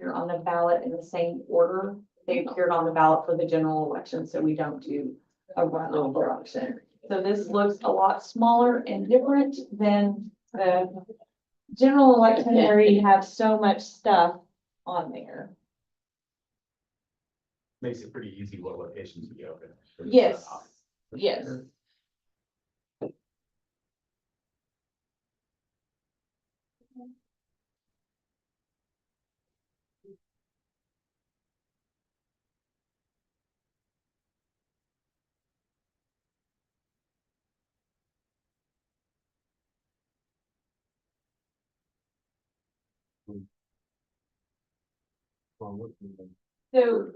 appear on the ballot in the same order they appeared on the ballot for the general election, so we don't do a runoff election. So this looks a lot smaller and different than the general election where you have so much stuff on there. Makes it pretty easy what locations we open. Yes, yes. So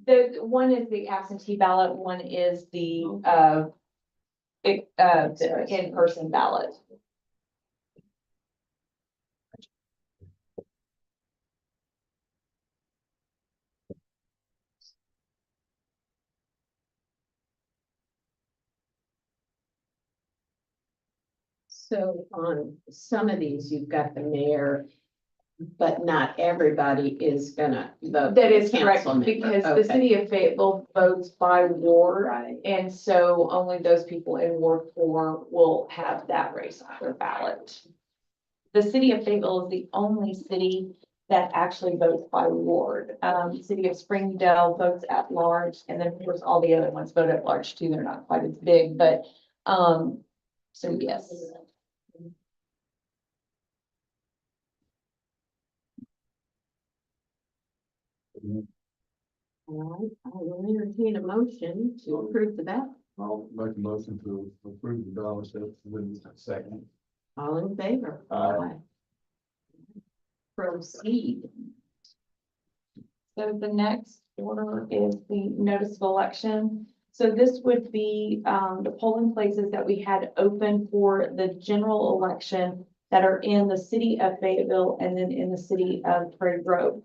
the one is the absentee ballot, one is the in-person ballot. So on some of these, you've got the mayor, but not everybody is gonna vote. That is correct, council member. because the Okay. city of Fayetteville votes by ward. Right. And so only those people in Ward 4 will have that race on their ballot. The city of Fayetteville is the only city that actually votes by ward. City of Springdale votes at large, and then of course all the other ones vote at large too. They're not quite as big, but, so yes. All right, I will entertain a motion to approve the ballot. I'll make a motion to approve the ballot with a second. All in favor? Aye. Proceed. So the next order is the notice of election. So this would be the polling places that we had open for the general election that are in the city of Fayetteville and then in the city of Prairie Grove.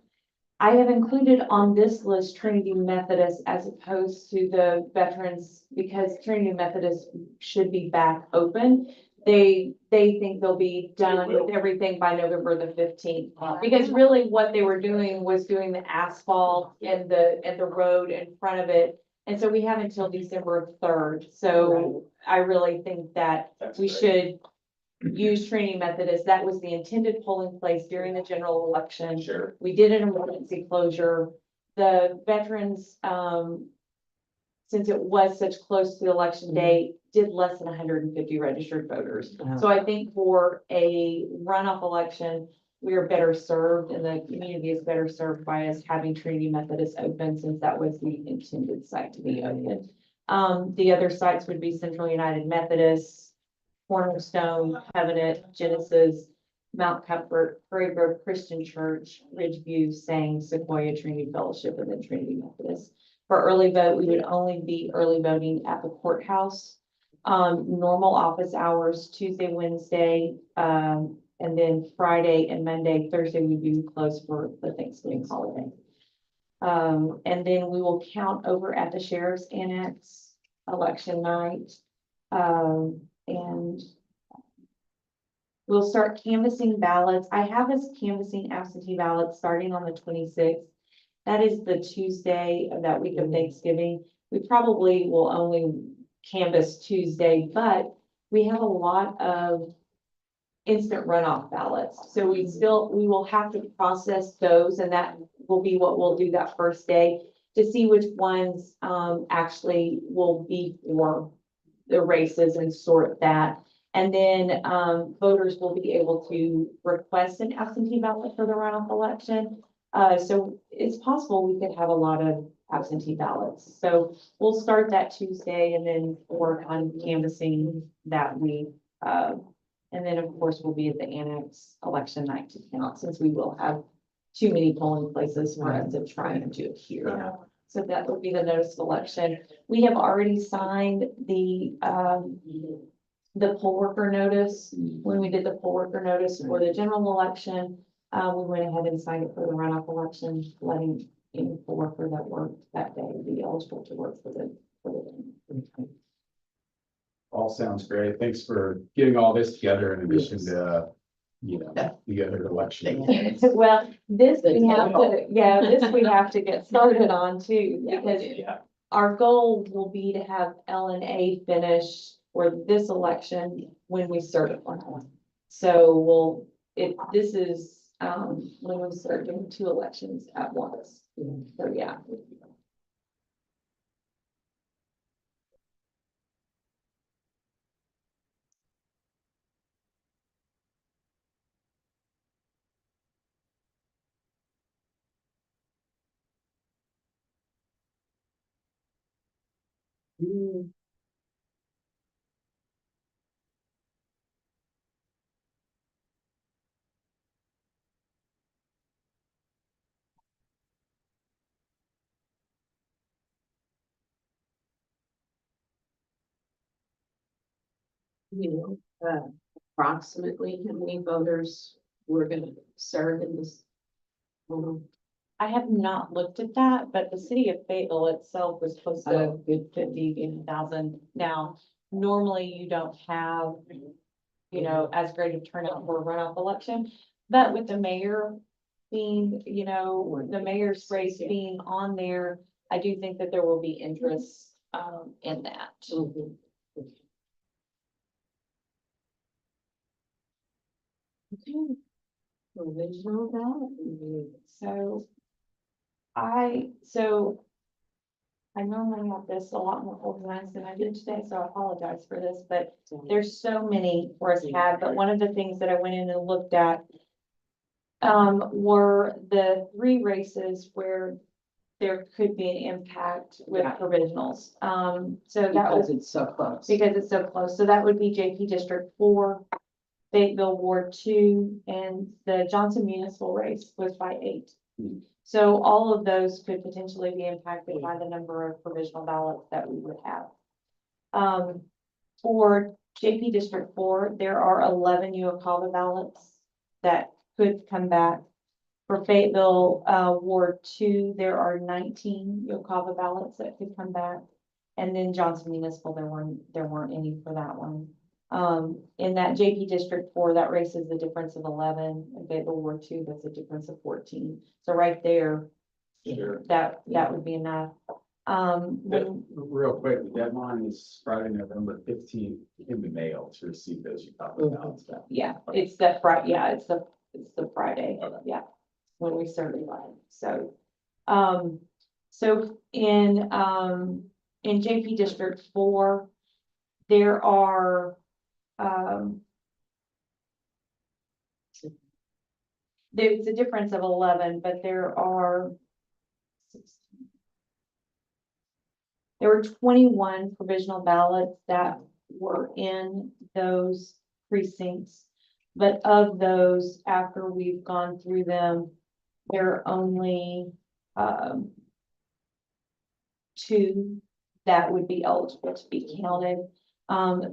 I have included on this list Trinity Methodist as opposed to the veterans because Trinity Methodist should be back open. They think they'll be done with everything by November the 15th. Because really what they were doing was doing the asphalt and the road in front of it. And so we have until December 3rd. So I really think that we should use Trinity Methodist. That was the intended polling place during the general election. Sure. We did an emergency closure. The veterans, since it was such close to the election day, did less than 150 registered voters. So I think for a runoff election, we are better served and the community is better served by us having Trinity Methodist open since that was the intended site to be open. The other sites would be Central United Methodist, Cornerstone, Covenant, Genesis, Mount Comfort, Prairie Grove Christian Church, Ridgeview, Sang, Sequoia, Trinity Fellowship, and then Trinity Methodist. For early vote, we would only be early voting at the courthouse. Normal office hours, Tuesday, Wednesday, and then Friday and Monday, Thursday, we'd be closed for the Thanksgiving holiday. And then we will count over at the Sheriff's Annex election night. And we'll start canvassing ballots. I have us canvassing absentee ballots starting on the 26th. That is the Tuesday of that week of Thanksgiving. We probably will only canvass Tuesday, but we have a lot of instant runoff ballots. So we will have to process those, and that will be what we'll do that first day to see which ones actually will be for the races and sort that. And then voters will be able to request an absentee ballot for the runoff election. So it's possible we could have a lot of absentee ballots. So we'll start that Tuesday and then work on canvassing that week. And then, of course, we'll be at the annex election night to count, since we will have too many polling places for us to try and do it here. So that will be the notice of election. We have already signed the poll worker notice. When we did the poll worker notice for the general election, we went ahead and signed it for the runoff election, letting any poll worker that worked that day be eligible to work for the. All sounds great. Thanks for getting all this together in addition to you know, the other election. Well, this we have to, yeah, this we have to get started on too, Yeah. because Yeah, our goal will be to have L and A finish for this election when we certify. So this is, when we start doing 2 elections at once. So, yeah. You know, approximately how many voters were gonna serve in this? I have not looked at that, but the city of Fayetteville itself was close to Oh, good. 50,000. Now, normally you don't have, you know, as great a turnout for a runoff election, but with the mayor being, you know, the mayor's race being on there, I do think that there will be interest, in that. Mhm. Okay. Provisional ballot. So I normally have this a lot more organized than I did today, so I apologize for this, but there's so many for us to have, but one of the things that I went in and looked at were the 3 races where there could be an impact with Right. provisionals. So that was Because it's so close. because it's so close. So that would be JP District 4, Fayetteville Ward 2, and the Johnson Municipal race was by 8. Hmm. So all of those could potentially be impacted by the number of provisional ballots that we would have. For JP District 4, there are 11 Uocala ballots that could come back. For Fayetteville, Ward 2, there are 19 Uocala ballots that could come back. And then Johnson Municipal, there weren't any for that one. In that JP District 4, that race is the difference of 11, and Fayetteville Ward 2, that's a difference of 14. So right there, sure. that would be enough. Real quick, the deadline is Friday, November 15th in the mail to receive those Uocala ballots back. Yeah, it's the Friday, yeah, it's the Friday, Okay. yeah, when we certify. So, so in JP District 4, there are, there's a difference of 11, but there are 21 provisional ballots that were in those precincts. But of those, after we've gone through them, there are only 2 that would be eligible to be counted.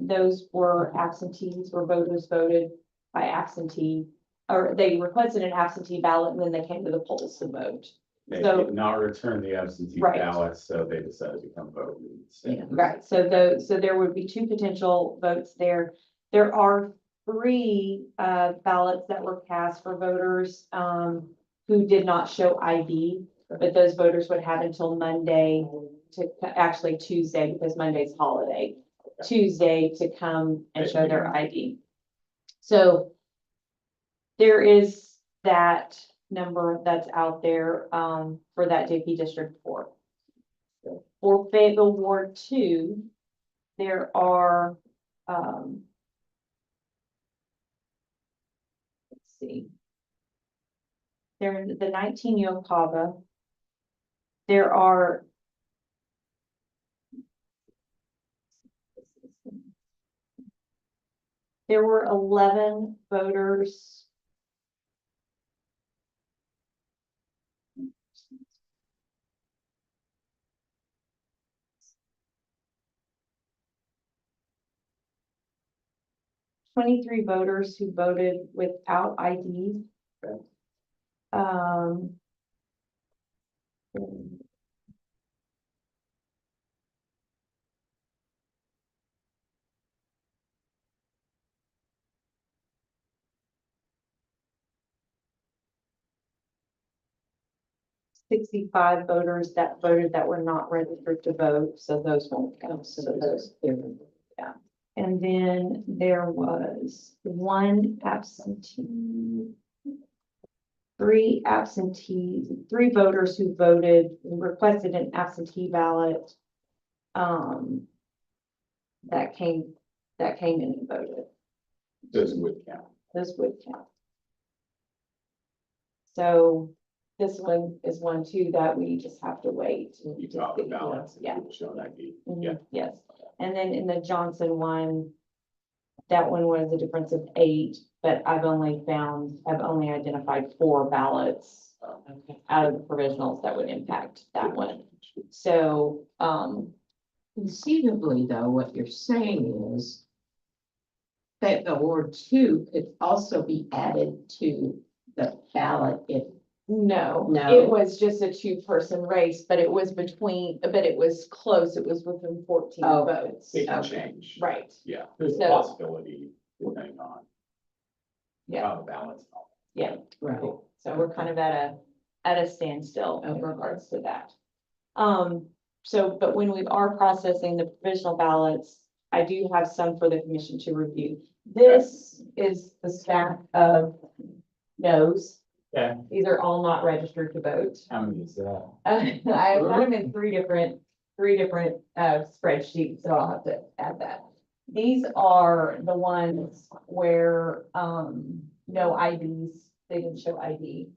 Those were absentees, where voters voted by absentee, or they requested an absentee ballot and then they came to the polls to vote. They So- did not return the absentee Right. ballots, so they decided to come vote instead. Right, so there would be 2 potential votes there. There are 3 ballots that were cast for voters who did not show ID, but those voters would have until Monday actually Tuesday, because Monday's holiday, Tuesday to come and show their ID. So there is that number that's out there for that JP District 4. For Fayetteville Ward 2, there are, let's see. There are the 19 Uocala. There are there were 11 voters. '23 voters who voted without ID. Okay. Um. 65 voters that voted that were not registered to vote, so those won't count. So those, and then there was one absentee, three voters who requested an absentee ballot. That came in and voted. Those would count. Those would count. So this one is one too that we just have to wait. You talk about Yeah. showing ID. Mhm, Yeah. yes. And then in the Johnson one, that one was a difference of 8, but I've only identified 4 ballots out of the provisionals that would impact that one. So, Conceivably, though, what you're saying is that the Ward 2 could also be added to the ballot if, no, No. it was just a 2-person race, but it was close. It was within 14 Oh, votes. It can Okay. change. Right, Yeah, there's a So- possibility depending on yeah, how the balance. yeah. right, So we're kind of at a standstill in Okay. regards to that. So, but when we are processing the provisional ballots, I do have some for the commission to review. This is the stack of no's. Okay. These are all not registered to vote. How many is that? I have them in three different spreadsheets, so I'll have to add that. These are the ones where, no IDs, they didn't show ID.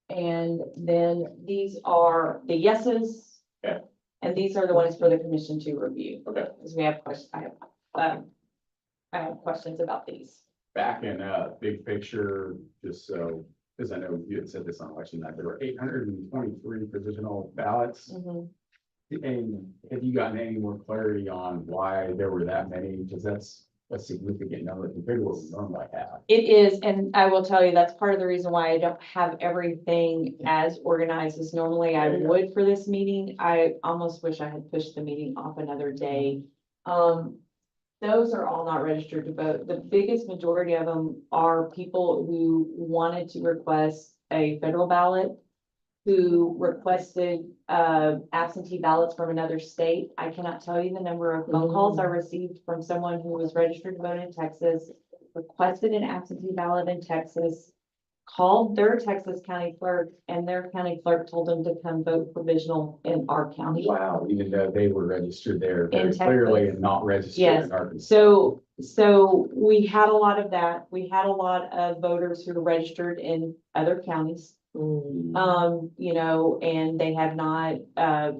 And then these are the yeses. Okay. And these are the ones for the commission to review. Okay. Because we have questions, I have questions about these. Back in big picture, just so, because I know you had said this on election night, there were 823 provisional ballots. Mhm. And have you gotten any more clarity on why there were that many? Because that's a significant number compared to what we normally have. It is, and I will tell you, that's part of the reason why I don't have everything as organized as normally I Yeah. would for this meeting. I almost wish I had pushed the meeting off another day. Those are all not registered to vote. The biggest majority of them are people who wanted to request a federal ballot, who requested absentee ballots from another state. I cannot tell you the number of phone calls I received from someone who was registered to vote in Texas, requested an absentee ballot in Texas, called their Texas county clerk, and their county clerk told them to come vote provisional in our county. Wow, even though they were registered there In very clearly Texas. and not registered Yes. in Arkansas. So we had a lot of that. We had a lot of voters who were registered in other counties. You know, and they have not,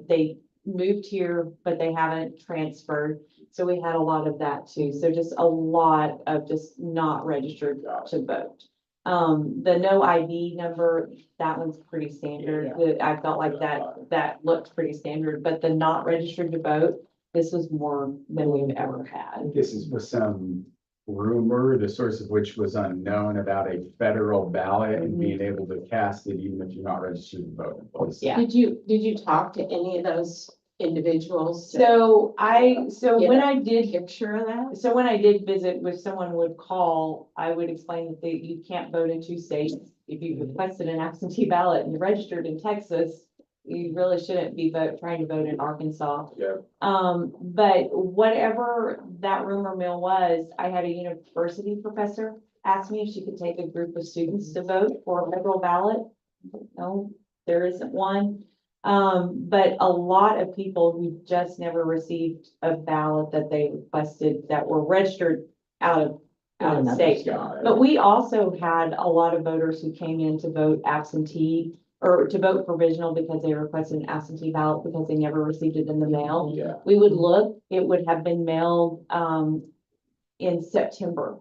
they moved here, but they haven't transferred. So we had a lot of that too. So just a lot of just not registered to vote. The no ID number, that one's pretty standard. I felt like that looked pretty standard, but the not registered to vote, this was more than we've ever had. This is with some rumor, the source of which was unknown, about a federal ballot and being able to cast it even if you're not registered to vote. Yeah. Did you talk to any of those individuals? So when I did Picture of that? So when I did visit, if someone would call, I would explain that you can't vote in 2 states. If you requested an absentee ballot and you registered in Texas, you really shouldn't be trying to vote in Arkansas. Yeah. But whatever that rumor mill was, I had a university professor ask me if she could take a group of students to vote for a federal ballot. No, there isn't one. But a lot of people who just never received a ballot that they requested that were registered out of state. Got it. But we also had a lot of voters who came in to vote absentee or to vote provisional because they requested an absentee ballot because they never received it in the mail. Yeah. We would look, it would have been mailed, in September.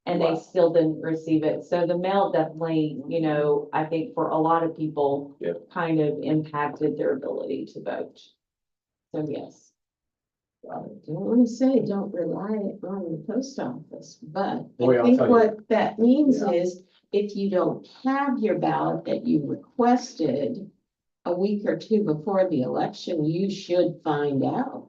And they Wow. still didn't receive it. So the mail definitely, I think for a lot of people, Yep. kind of impacted their ability to vote. So yes. Don't want to say don't rely on the post office, but Boy, I I'll think tell you. what that means Yeah. is if you don't have your ballot that you requested a week or 2 before the election, you should find out.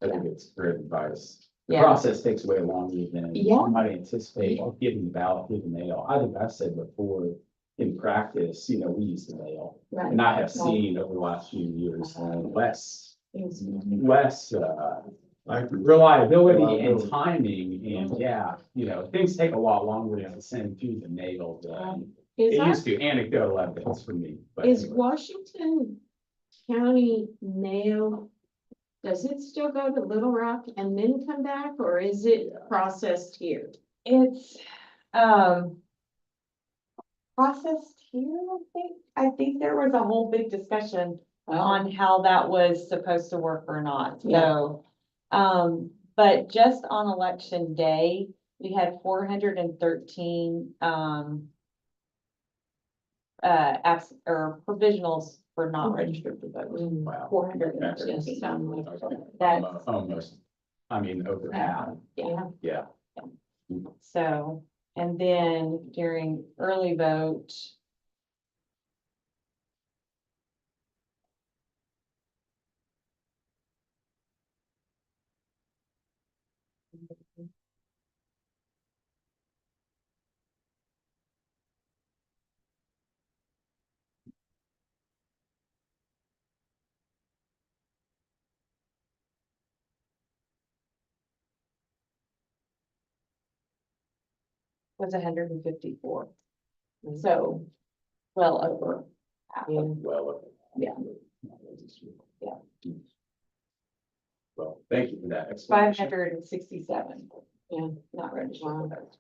I think it's great advice. The Yeah. process takes way longer than Yeah. you might anticipate, getting the ballot through the mail. I think I've said before, in practice, we use the mail. Right. And I have seen over the last few years, less, Like, reliability and Reliability. timing, and things take a lot longer to send through the mail than Is it our, used to. Anecdotal evidence for me, but is anyway. Washington County mail, does it still go to Little Rock and then come back, or is it processed here? It's, processed here, I think. I think there was a whole big discussion on how that was supposed to work or not, Yeah. so. But just on election day, we had 413, or provisionals for not registered to vote. Wow. 413. Just sound like That's- Almost, over half, Yeah, yeah. so, and then during early vote. Was 154, so well over half Yeah. of, Well. Yeah. Yeah. Well, thank you for that explanation. 567. Yeah. Not registered Wow. to vote.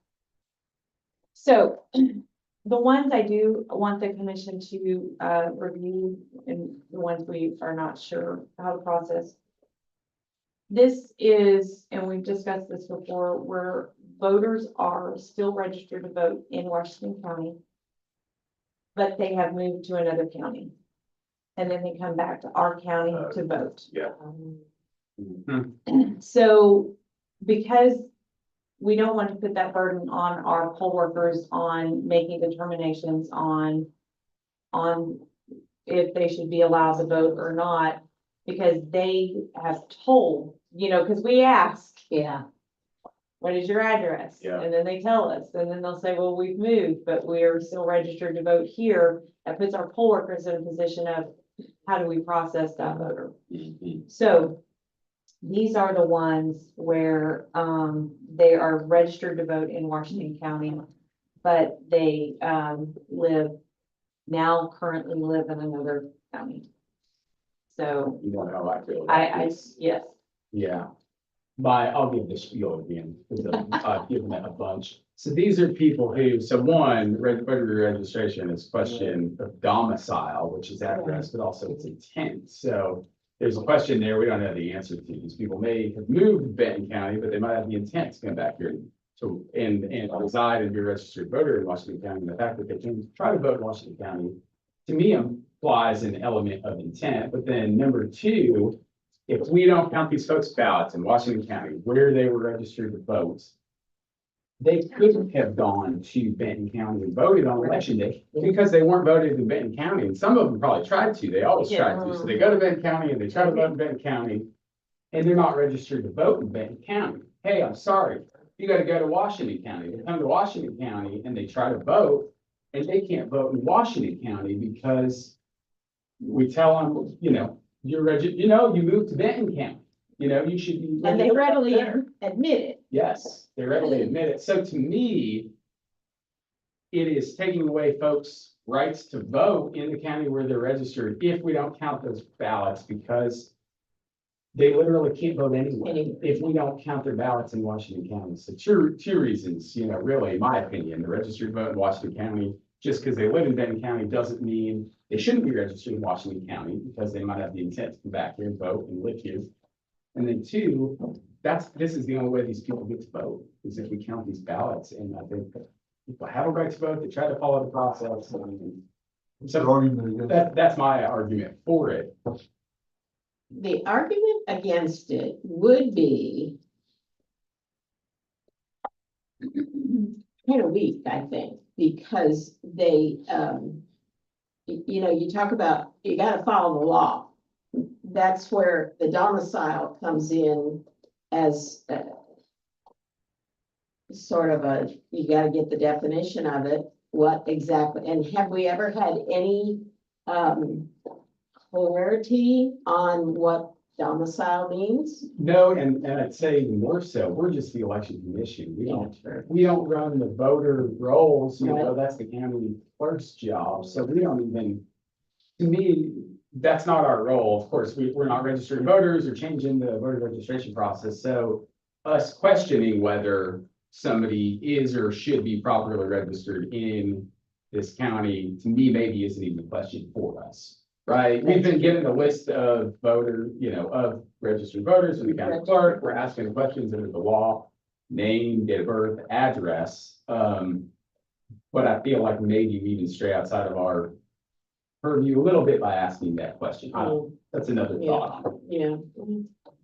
So the ones I do want the commission to review, and the ones we are not sure how to process. This is, and we've discussed this before, where voters are still registered to vote in Washington County, but they have moved to another county. And then they come back to our county to vote. Yeah. So because we don't want to put that burden on our poll workers on making determinations on if they should be allowed to vote or not, because they have told, because we ask, Yeah, what is your address? Yeah. And then they tell us, and then they'll say, well, we've moved, but we're still registered to vote here. That puts our poll workers in a position of, how do we process that voter? So these are the ones where, they are registered to vote in Washington County, but they, currently live in another county. So You know how I feel. about I, this. yes, Yeah. I'll give the spiel again, because I've given it a bunch. So these are people who, one, voter registration is question of domicile, which is address, but also its intent. So there's a question there we don't have the answer to. These people may have moved to Benton County, but they might have the intent to come back here and reside and be a registered voter in Washington County. And the fact that they can try to vote in Washington County, to me, implies an element of intent. But then number two, if we don't count these folks' ballots in Washington County where they were registered to vote, they couldn't have gone to Benton County and voted on election day because they weren't voted in Benton County. And some of them probably tried to. They always tried to. So they go to Benton County and they try to vote in Benton County, and they're not registered to vote in Benton County. Hey, I'm sorry. You got to go to Washington County. They come to Washington County and they try to vote, and they can't vote in Washington County because we tell them, you moved to Benton County. You should be. and they readily admit it. Yes, they readily admit it. So to me, it is taking away folks' rights to vote in the county where they're registered if we don't count those ballots, because they literally can't vote anywhere if we don't count their ballots in Washington County. So two reasons, really, in my opinion, the registered vote in Washington County, just because they live in Benton County doesn't mean they shouldn't be registered in Washington County, because they might have the intent to come back here and vote and live here. And then two, this is the only way these people get to vote, is if we count these ballots. And I think that people have a right to vote, they try to follow the process. So that's my argument for it. The argument against it would be kind of weak, I think, because they, you talk about, you gotta follow the law. That's where the domicile comes in as sort of you gotta get the definition of it. what exactly, and have we ever had any, clarity on what domicile means? No, and I'd say even more so, we're just the election commission. We don't run the voter rolls, you know, Right. that's the county clerk's job. So we don't even, to me, that's not our role. Of course, we're not registering voters or changing the voter registration process. So us questioning whether somebody is or should be properly registered in this county, to me, maybe isn't even a question for us. Right, we've been given a list of voter, you know, of registered voters from the county clerk, we're asking questions under the law, name, date of birth, address. But I feel like maybe we even stray outside of our purview a little bit by asking that question. That's another thought. Yeah.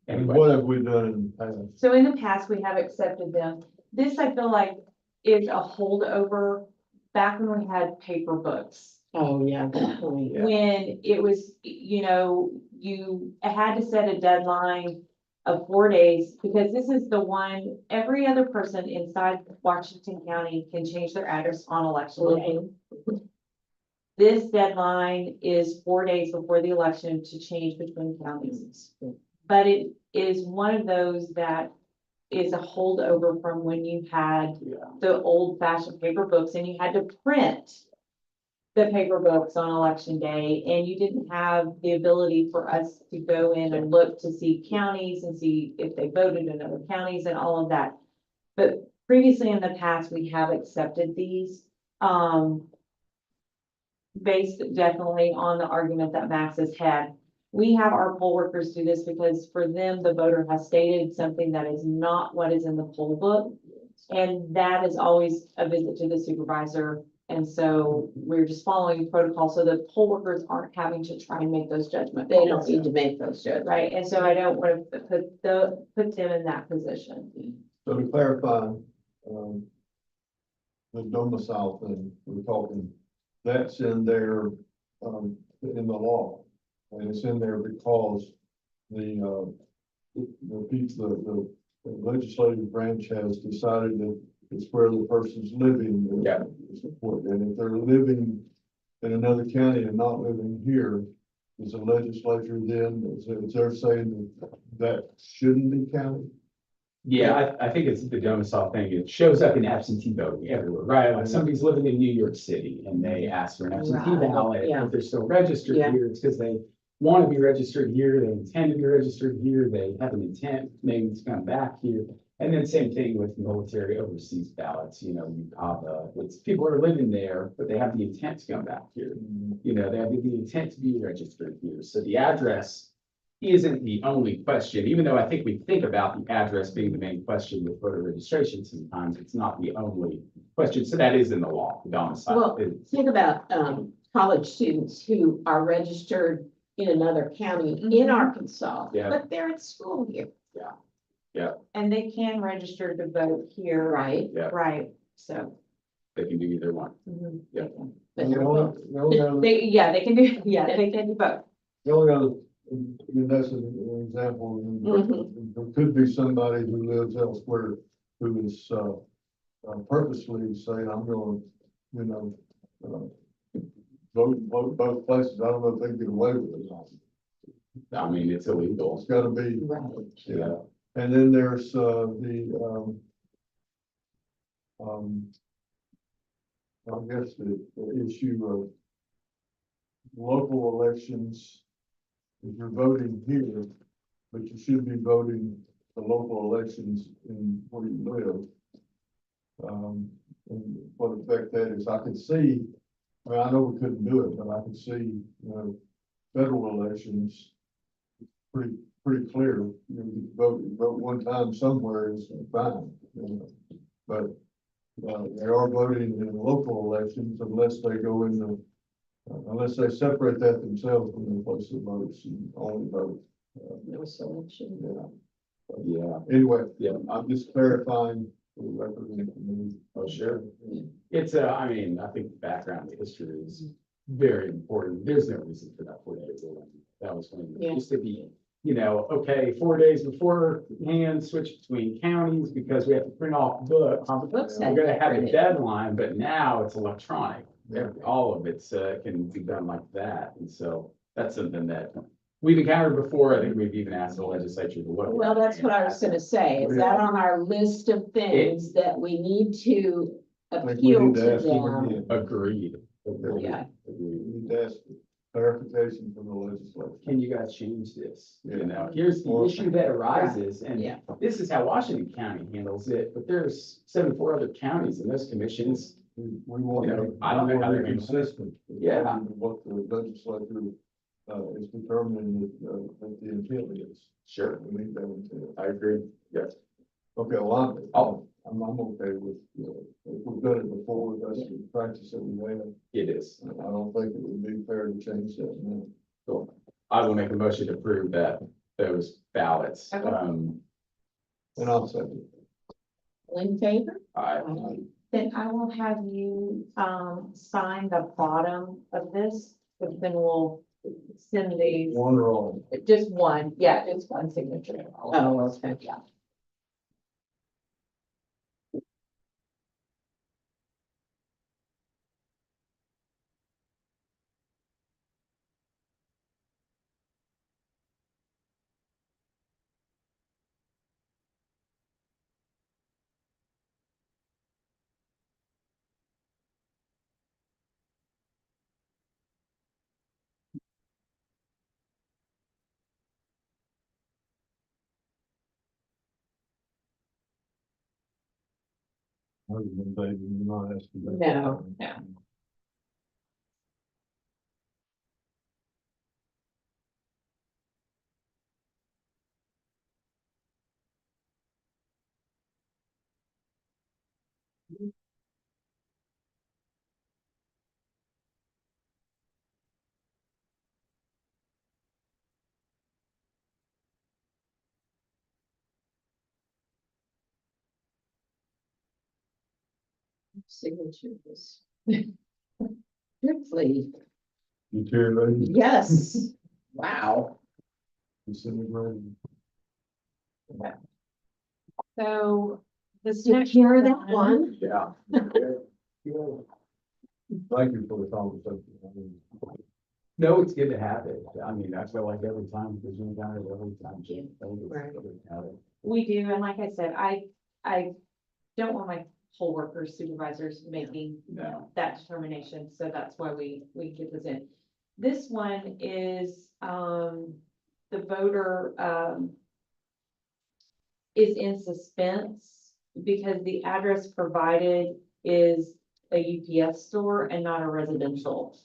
Anyway, What have we done in the past? So in the past, we have accepted them. This, I feel like, is a holdover back when we had paper books. Oh, yeah, definitely. Yeah. When it was, you know, you had to set a deadline of 4 days, because this is the one, every other person inside Washington County can change their address on election day. This deadline is 4 days before the election to change between counties. But it is one of those that is a holdover from when you had the old fashioned paper books and you had to print the paper books on election day, and you didn't have the ability for us to go in and look to see counties and see if they voted in other counties and all of that. But previously in the past, we have accepted these, based definitely on the argument that Max has had. We have our poll workers do this because for them, the voter has stated something that is not what is in the poll book. And that is always a visit to the supervisor. And so we're just following protocol, so the poll workers aren't having to try and make those judgments. They don't need to make those judgments. Right, and so I don't want to put them in that position. So to clarify, the domicile thing, we're talking, that's in there, in the law. And it's in there because the legislative branch has decided that it's where the person's living. Yeah. Is important. And if they're living in another county and not living here, is the legislature then, is they're saying that shouldn't be counted? Yeah, I think it's the domicile thing. It shows up in absentee voting everywhere, right? Like somebody's living in New York City and they ask for an absentee Right, ballot, yeah. but they're still registered Yeah. here. It's because they want to be registered here, they intend to be registered here, they have an intent maybe to come back here. And then same thing with military overseas ballots, you know, it's people are living there, but they have the intent to come back here. You know, they have the intent to be registered here. So the address isn't the only question, even though I think we think about the address being the main question with voter registration sometimes, it's not the only question. So that is in the law, the domicile. Well, think about, college students who are registered in another county in Mhm. Arkansas, Yeah. but they're at school here. And they can register to vote here. Right. Yeah, Right, so. they can do either one. mhm. Yeah. But And the only other- They can do, yeah, they can do both. The only other, I mean, that's an example, there could be somebody who lives elsewhere who is, purposely saying, I'm gonna, you know, vote both places. I don't know if they can get away with it or not. I mean, it's illegal. It's gotta be, Right. yeah. And then there's, I guess the issue of local elections. If you're voting here, but you should be voting the local elections in where you live. And what effect that is, I could see, I mean, I know we couldn't do it, but I could see, you know, federal elections. Pretty clear, you know, you vote one time somewhere is fine, you know, but. They are voting in local elections unless they go in the, unless they separate that themselves from the place of votes and only vote. No selection. Yeah. Yeah, Anyway, yeah. I'm just clarifying for the record. Oh, sure. It's I mean, I think the background, the history is very important. There's no reason for that 4 day rule. That was when Yeah. it used to be okay, 4 days beforehand, switch between counties because we have to print off books. Books We're had gonna have a printed. deadline, but now it's electronic. All of it's, can be done like that. And so that's something that we've encountered before. I think we've even asked the legislature to look at. Well, that's what I was gonna say. Is that on our list of things that we need to I think we appeal need to to ask them them? again. Agreed. Yeah. We need to ask for clarification from the legislature. Can you guys change this? You Yeah. know, here's the issue that arises, and Yeah. this is how Washington County handles it, but there's 74 other counties in those commissions. We want You know, to, I don't know how they're gonna- consistent. Yeah. What the legislature, is determining that the intent is. Sure, We need that intent. I agree. Yes. Okay, well, Oh. I'm okay with, if we've done it before, that's the practice that we have. It is. I don't think it would be fair to change that now. Cool. I will make a motion to approve those ballots. Okay. And I'll second. All in favor? Then I will have you, sign the bottom of this, but then we'll send these, One or all. just one, yeah, just one signature. Oh, okay. Yeah. Other than David, you're not asking that. No, no. Signature was. Quickly, Deteriorating, yes, wow. disintegrating. So this Took next care of that one. Yeah. Thank you for the conversation. I mean, No, it's good to have it. I mean, I feel like every time, because we've got it every time. Right. We do, and like I said, I don't want my poll workers, supervisors making No. that determination, so that's why we get this in. This one is, the voter, is in suspense because the address provided is a UPS store and not a residential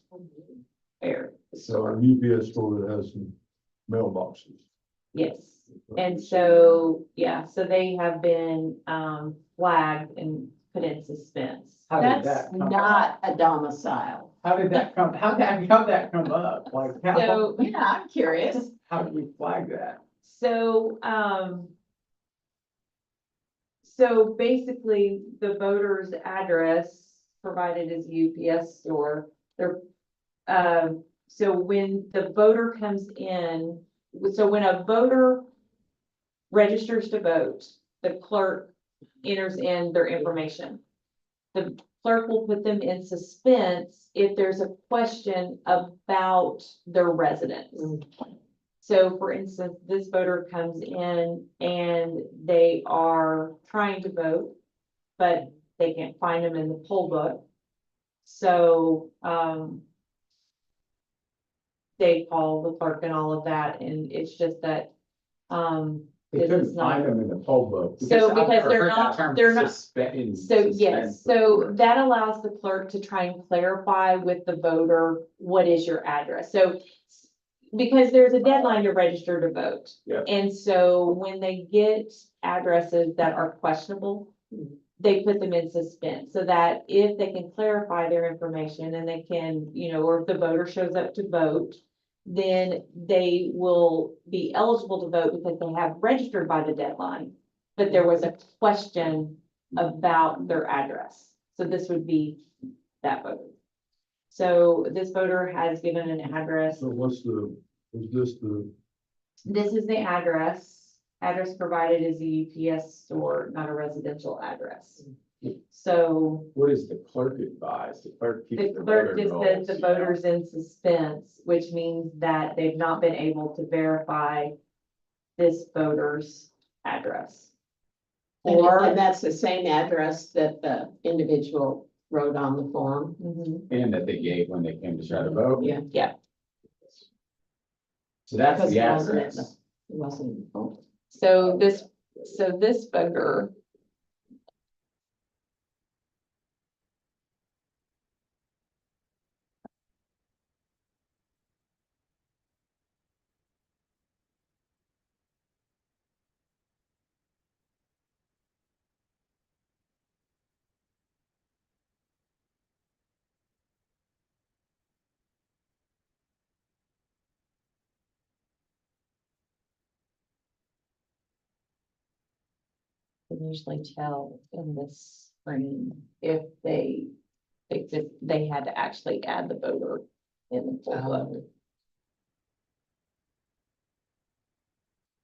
area. So a UPS store that has some mailboxes. Yes, and so, yeah, so they have been, flagged and put in suspense. How did That's that come up? not a domicile. How did that come up? Like, So, Yeah, I'm curious. how did we flag that? so, so basically, the voter's address provided as UPS store, they're, so when the voter comes in, so when a voter registers to vote, the clerk enters in their information. The clerk will put them in suspense if there's a question about their residence. So for instance, this voter comes in and they are trying to vote, but they can't find them in the poll book. So, they call the clerk and all of that, and it's just that, They this couldn't is not. find them in the poll book. So I've because never they're heard that not- term they're not- suspend- So yes, suspense so before. that allows the clerk to try and clarify with the voter, what is your address? So because there's a deadline to register to vote. Yeah. And so when they get addresses that are questionable, they put them in suspense so that if they can clarify their information and they can, or if the voter shows up to vote, then they will be eligible to vote because they have registered by the deadline. But there was a question about their address. So this would be that voter. So this voter has given an address. So is this the This is the address. Address provided is a UPS store, not a residential address. So What does the clerk advise? The clerk keeps the the clerk voter just rolls, says the you know? voters in suspense, which means that they've not been able to verify this voter's address. And Or, that's the same address that the individual wrote on the form. Mhm. And that they gave when they came to try to vote. Yeah. Yeah. So that's Because the it wasn't in address. It wasn't in the form. So this voter. Can usually tell in this screen if they had to actually add the voter in the full vote.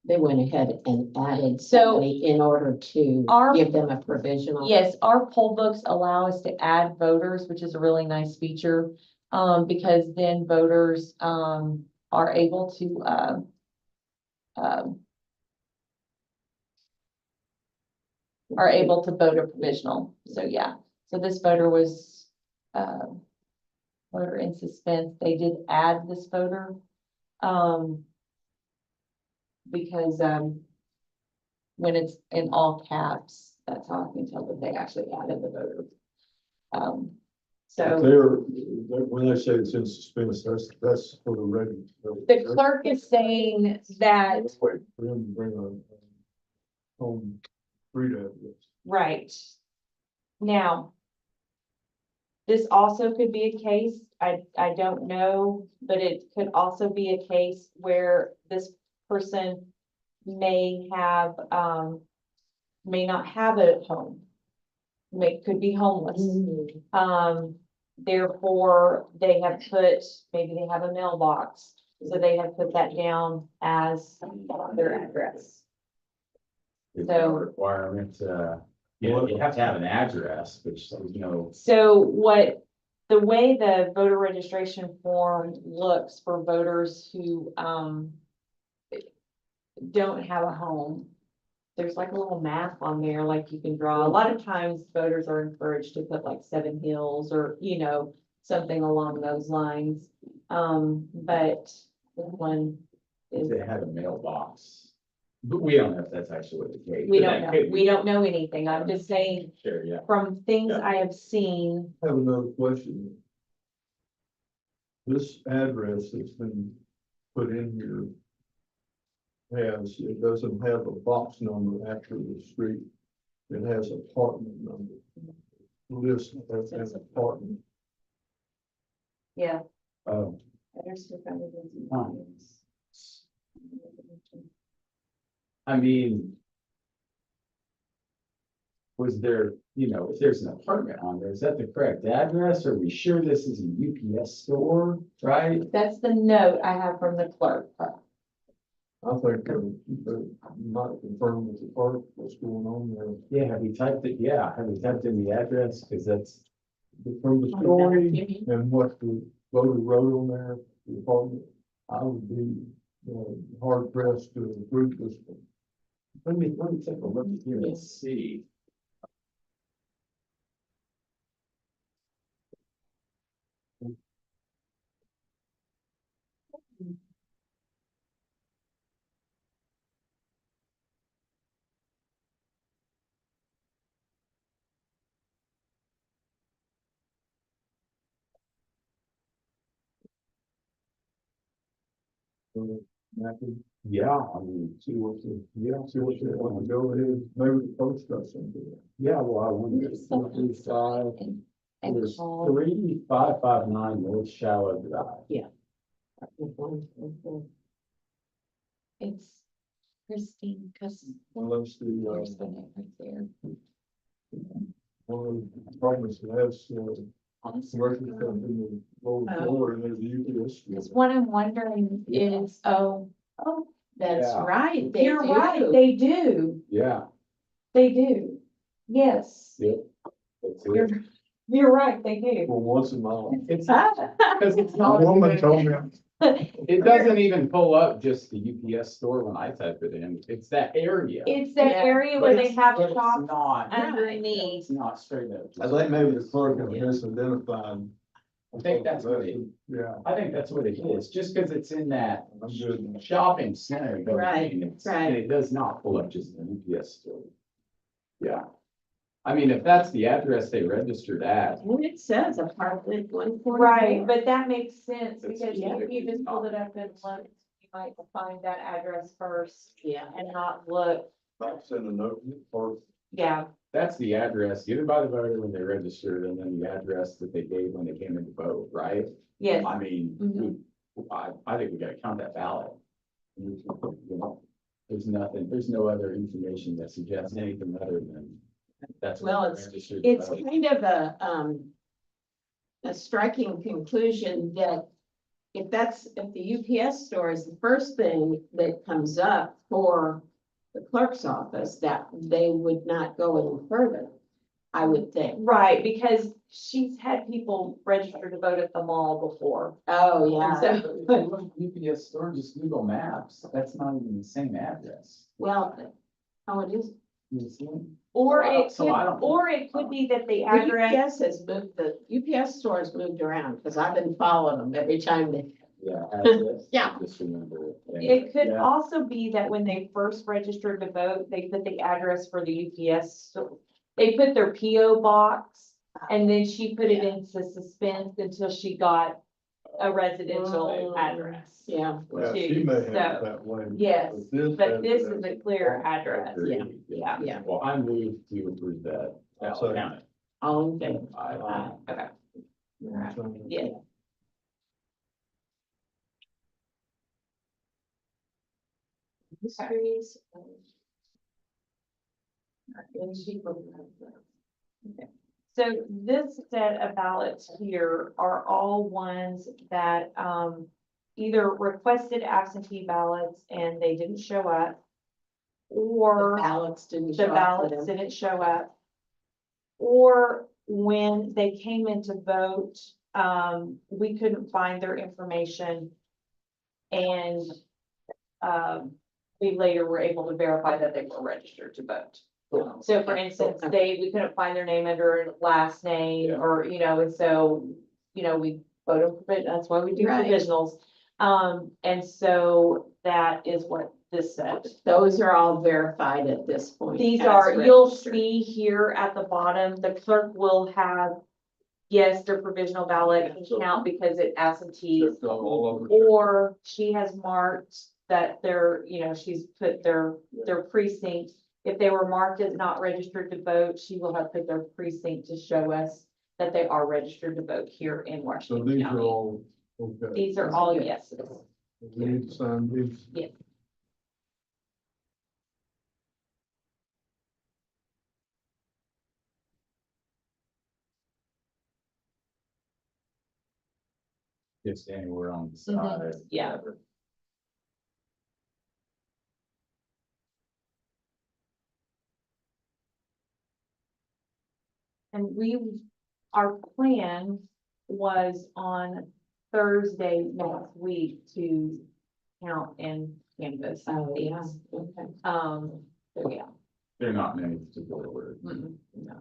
They went ahead and added So- somebody in order to Our- give them a provisional. Yes, our poll books allow us to add voters, which is a really nice feature. Because then voters, are able to, are able to vote a provisional. So, yeah, so this voter was, voter in suspense. They did add this voter. Because, when it's in all caps, that's how I can tell that they actually added the voter. So When they say it's in suspense, that's for the record. the clerk is saying that, Let's wait for them to bring a home street address. right. Now, this also could be a case, I don't know, but it could also be a case where this person may have, may not have a home. Could be homeless. Therefore, they have put, maybe they have a mailbox, so they have put that down as their address. There's So- no requirement, you have to have an address, which there's no, So the way the voter registration form looks for voters who, don't have a home, there's like a little map on there, like you can draw. A lot of times voters are encouraged to put like Seven Hills or, something along those lines. But this one is, they had a mailbox. But we don't know if that's actually what the case. we but don't that know, could we be. don't know anything. I'm just saying Sure, yeah. from things Yeah. I have seen, I have another question. This address that's been put in here it doesn't have a box number after the street. It has apartment number. List as an apartment. yeah. Oh, I mean. Was there, if there's an apartment on there, is that the correct address? Are we sure this is a UPS store, right? That's the note I have from the clerk. I think you might confirm with the clerk what's going on there. Yeah, have we typed it? Yeah, have we typed in the address? Cause that's, From the story and what the voter wrote on there, the apartment, I would be hard pressed to approve this one. let me take a look here and see. Matthew, Yeah, I mean, see what you want to go ahead, maybe the post got something. yeah, well, I wonder. Just something And There's call, 3559 North Shallow Drive. it's Christine, cause Unless there's the note right there. one of the apartments that has, commercial stuff in the lower floor and there's a UPS. Cause what I'm wondering is, That's Yeah. right. They You're do. right, they do, Yeah, they do. Yes, yep. That's you're, it. you're right, they do. For once in my life. It's, because it's A not. woman even- told me, It doesn't even pull up just the UPS store when I type it in. It's that area. It's that Yeah, area But where they it's- have but it's shops not. underneath. It's not straight up. I think maybe the clerk has misidentified. I think that's what it, Yeah, I think that's what it is, just because it's in that I'm good. shopping center. doesn't Right, mean it's- right. And it does not pull up just the UPS store. Yeah. I mean, if that's the address they registered at, And it says apartment 144. Right, but that makes sense, That's- because yeah. if you just pulled it up and looked, you might find that address first Yeah. and not look, Might send a note or yeah, that's the address given by the voter when they registered, and then the address that they gave when they came in to vote, right? yes. I mean, Mhm. I think we gotta count that ballot. You know, there's nothing, there's no other information that suggests anything other than that's. what Well, the it's- registered to It's vote. kind of a striking conclusion that if the UPS store is the first thing that comes up for the clerk's office, that they would not go any further, I would think. Right, because she's had people register to vote at the mall before. Oh, And yeah. so, If you look at UPS store, just Google Maps, that's not even the same address. Well, oh, it is. You see? or So I don't- or it could be that the The address, UPS has moved, the UPS store has moved around because I've been following them every time they, Yeah. address, Yeah. Just remember it. it could Yeah. also be that when they first registered to vote, they put the address for the UPS. They put their PO box, and then she put it into suspense until she got a residential Mm. address. yeah. Well, she Too, may have it so, that way. yes, But this is address- a clear address. Agreed. Yeah. Yeah. Well, I move to approve that. I'll second. Count it. All in favor. I- Okay, yeah. Mysteries. So this set of ballots here are all ones that, either requested absentee ballots and they didn't show up. The Or ballots didn't the show up for ballots them. didn't show up. Or when they came in to vote, we couldn't find their information. And, we later were able to verify that they were registered to vote. So for instance, we couldn't find their name under a last name Yeah. or, and so, we vote them, that's why we do Right. provisionals. And so that is what this says. Those are all verified at this point. These as are, you'll registered. see here at the bottom, the clerk will have, yes, their provisional ballot can count because it absentees. Checked all over. Or she has marked that they're, she's put their precinct. If they were marked as not registered to vote, she will have put their precinct to show us that they are registered to vote here in So Washington these are County. all, okay. These are all yeses. We need to sign these. Yes. Just anywhere on the Mhm. side. Yeah. whatever. And our plan was on Thursday next week to count and canvass. Oh, yeah, these. okay. So yeah. They're not in any particular order. No.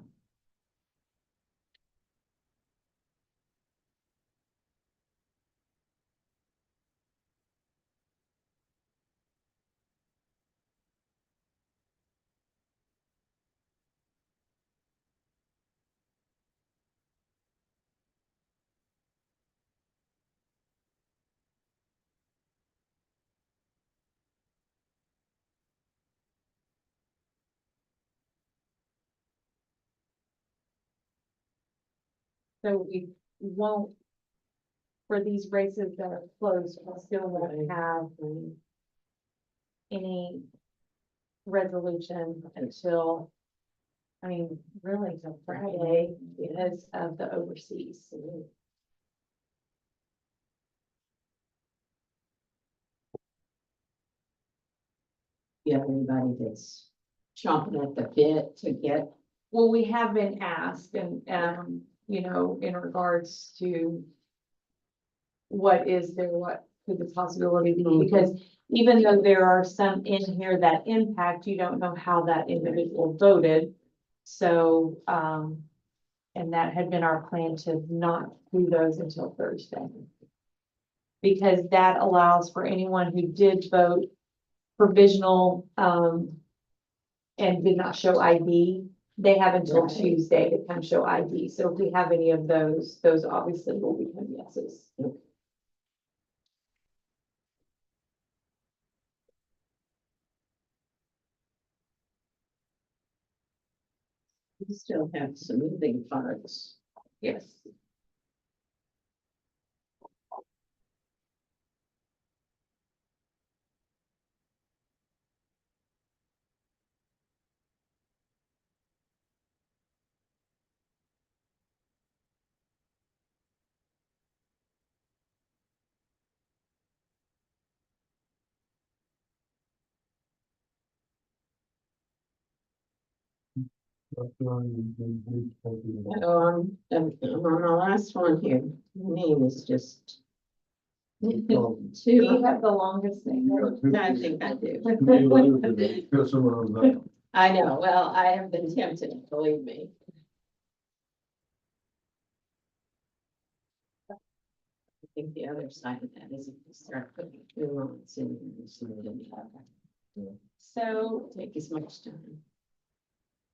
So we won't, for these races that are closed, we still won't have any resolution until, really till Friday because of the overseas. you have anybody that's chomping at the bit to get, Well, we have been asked and, you know, in regards to what is there, what could the possibility be? Mhm. Because even though there are some in here that impact, you don't know how that individual voted. So, and that had been our plan to not do those until Thursday. Because that allows for anyone who did vote provisional, and did not show ID, they have until Right. Tuesday to come show ID. So if we have any of those obviously will become yeses. we still have some moving parts. Yes. Oh, I'm on the last one here. My name is just. You Too, have the longest name. I think I do. Got some of those, I know, well, I have been tempted, believe me. I think the other side of that is if you start putting nuance in, it's not gonna So take as much time.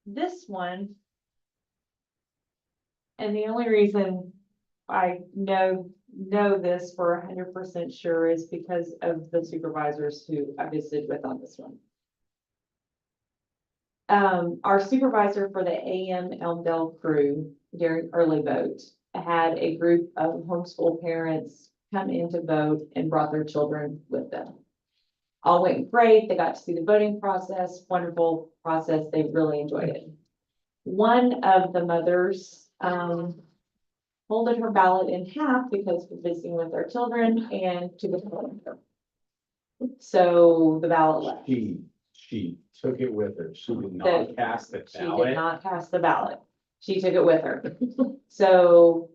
this one. And the only reason I know this for 100% sure is because of the supervisors who I visited with on this one. Our supervisor for the AM Elmdale crew during early vote had a group of homeschool parents come in to vote and brought their children with them. All went great. They got to see the voting process, wonderful process. They really enjoyed it. One of the mothers, folded her ballot in half because we're visiting with our children and took it home. So the ballot left. She took it with her. She did The- not cast the She did ballot. not cast the ballot. She took it with her. So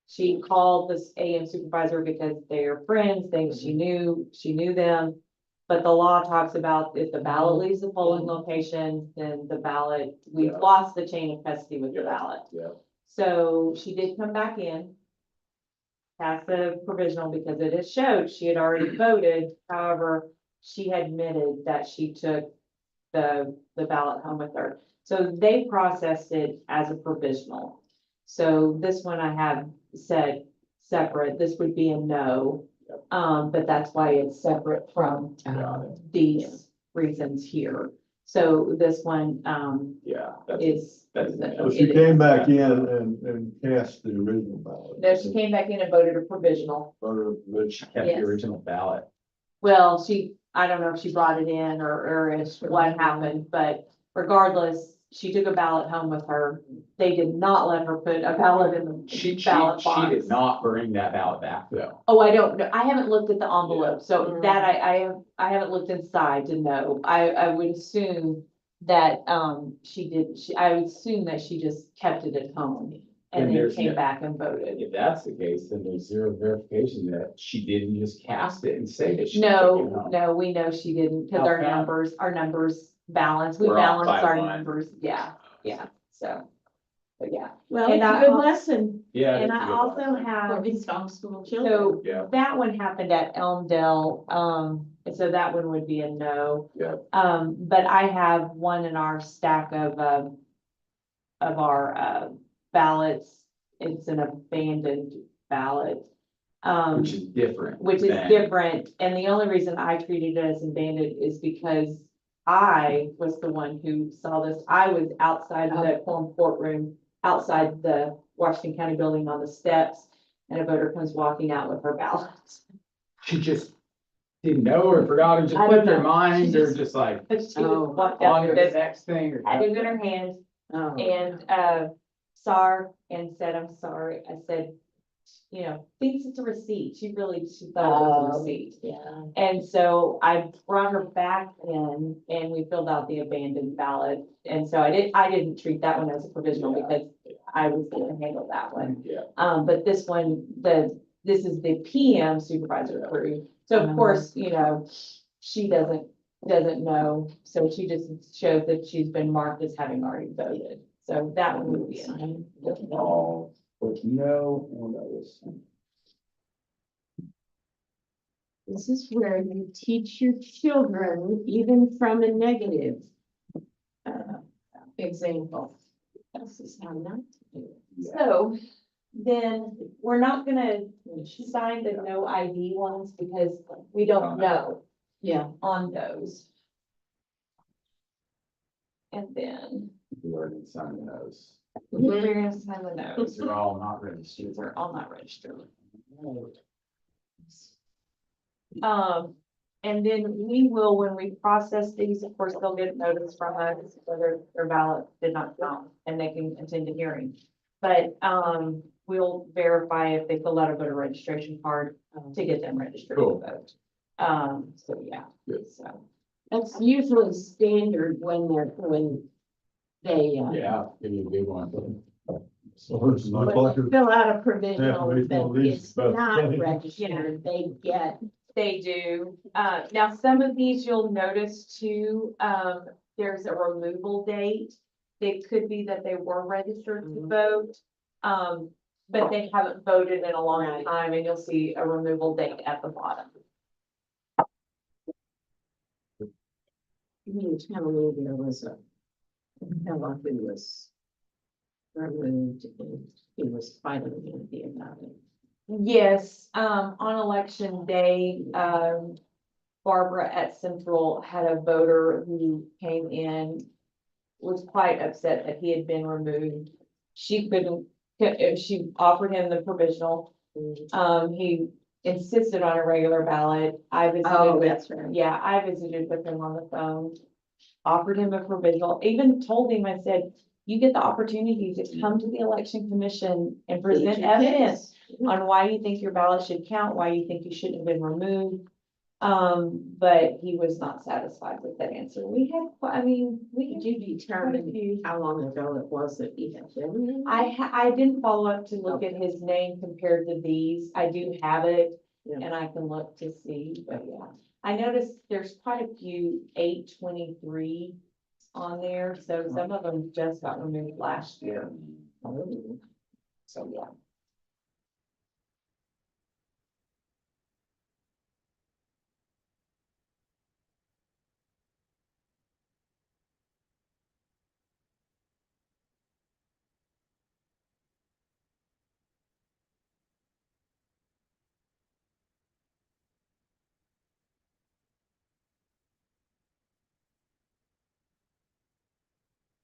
she called this AM supervisor because they're friends, she knew them. But the law talks about if the ballot leaves the polling location, then the ballot, we've Yeah. lost the chain of custody with the ballot. Yeah. So she did come back in. Cast the provisional because it has showed she had already voted. However, she had admitted that she took the ballot home with her. So they processed it as a provisional. So this one I have said separate, this would be a no. Yep. But that's why it's separate from Got it. these reasons here. So this one, Yeah. is. So she came back in and cast the original ballot. No, she came back in and voted a provisional. But She kept Yes. the original ballot. Well, I don't know if she brought it in or if what happened, but regardless, she took a ballot home with her. They did not let her put a ballot in the ballot She box. did not bring that ballot back though. Oh, I don't know. I haven't looked at the envelope, so Yeah. that I haven't looked inside to know. I would assume that, I would assume that she just kept it at home And and then there's came no- back and voted. If that's the case, then there's zero verification that she didn't just cast it and say that she. took it home. No, we know she didn't, because How come? our numbers balance, we We're off balance by our one. numbers, yeah, so. But yeah, Well, And it's a I good al- lesson Yeah. and that's I a good also one. for have, these homeschool children. so Yeah. that one happened at Elmdale, and so that one would be a no. Yeah. But I have one in our stack of our, ballots, it's an abandoned ballot. Which is different. Which is than- different, and the only reason I treated it as abandoned is because I was the one who saw this. I was outside the quorum courtroom, outside the Washington County building on the steps, and a voter comes walking out with her ballot. She just didn't know or forgot or just I don't put their know. mind She or just- just like She just Oh, walked out on to with the this, next thing or. had it in her hand, Oh. and, saw her and said, I'm sorry. I said, you know, thinks it's a receipt. She thought it was a receipt. Yeah. And so I brought her back in and we filled out the abandoned ballot. And so I didn't treat that one as a provisional Yeah. because I was gonna handle that one. Yeah. But this one, this is the PM supervisor approved. So of course, you know, she doesn't know. So she just shows that she's been marked as having already voted. So that one would be in. All, but no, notice. This is where you teach your children, even from a negative example. This is how not to do it. So then we're not gonna sign the no ID ones because we don't know Yeah. on those. And then We already signed those. we're gonna sign the Those no's. are all not registered. These are all not registered. And then we will, when we process these, of course, they'll get notice from us whether their ballot did not count and they can attend a hearing. But, we'll verify if they fill out a voter registration card to get them registered to Cool. vote. So yeah, Good. so. That's usually standard when they, Yeah, give you a big one. So it's not when like they a- fill out a provisional, Yeah, that we is both not say. registered, they get. They do. Now some of these you'll notice too, there's a removal date. It could be that they were registered to Mhm. vote, but they haven't voted in a long Right. time and you'll see a removal date at the bottom. You mean tell me there was a fellow who was removed and he was fighting happy about it. Yes, on election day, Barbara at Central had a voter who came in, was quite upset that he had been removed. She couldn't, she offered him the provisional. He insisted on a regular ballot. I visited Oh, with, that's right. yeah, I visited with him on the phone. Offered him a provisional, even told him, I said, you get the opportunity to come to the election commission and present evidence on why you think your ballot should count, why you think you shouldn't have been removed. But he was not satisfied with that answer. We had, we Did had you quite a determine few. how long ago it was that he had been? I didn't follow up to look at his name compared to these. I do have it Yeah. and I can look to see, but yeah. I noticed there's quite a few 823 on there, so some of them just got removed last year. So yeah.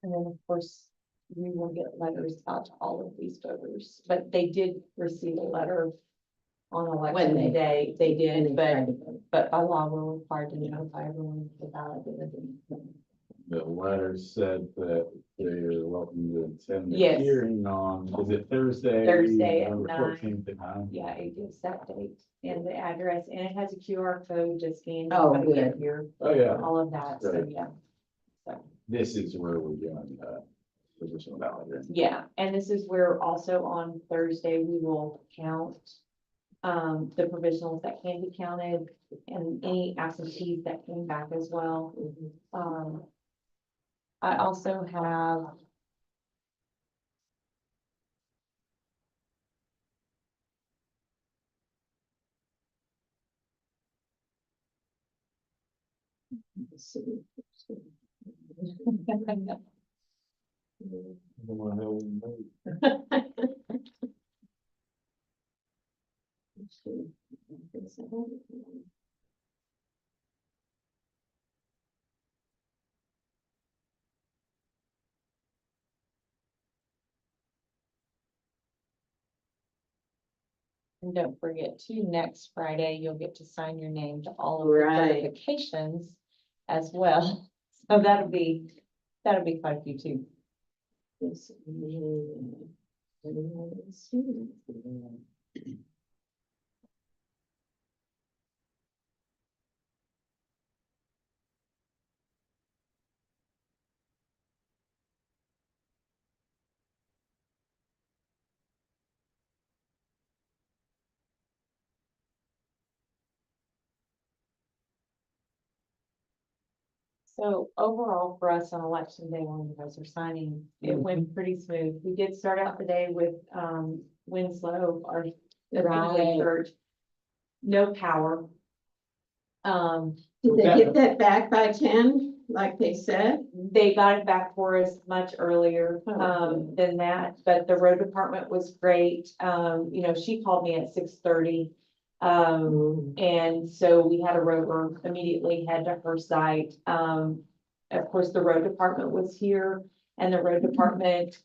And then, of course, we will get letters out to all of these voters, but they did receive a letter on election day. They did, but by law, we're required to notify everyone about it. The letter said that they're welcome to attend the Yes. hearing on, is it Thursday? Thursday at November 9. 14th at 9? Yeah, it gives that date and the address, and it has a QR code to scan. Oh, how to get good. here, Oh, yeah. all of that, so Right. yeah. So, This is where we're doing, provisional ballot. Right? yeah, and this is where also on Thursday, we will count the provisionals that can be counted and any absentees that came back as well. I also have I don't know how we know. And don't forget too, next Friday, you'll get to sign your name to all of the Right. certifications as well. So that'll be quite a few too. Yes. So overall for us on election day, when you guys are signing, it went pretty smooth. We did start out the day with, Winslow, our Assembly Right. Church. No power. Did they get that back by 10, like they said? They got it back for us much earlier, Oh, than that, but the road department was great. You know, she called me at 6:30. And so we had a rover immediately head to her site. Of course, the road department was here and the road department,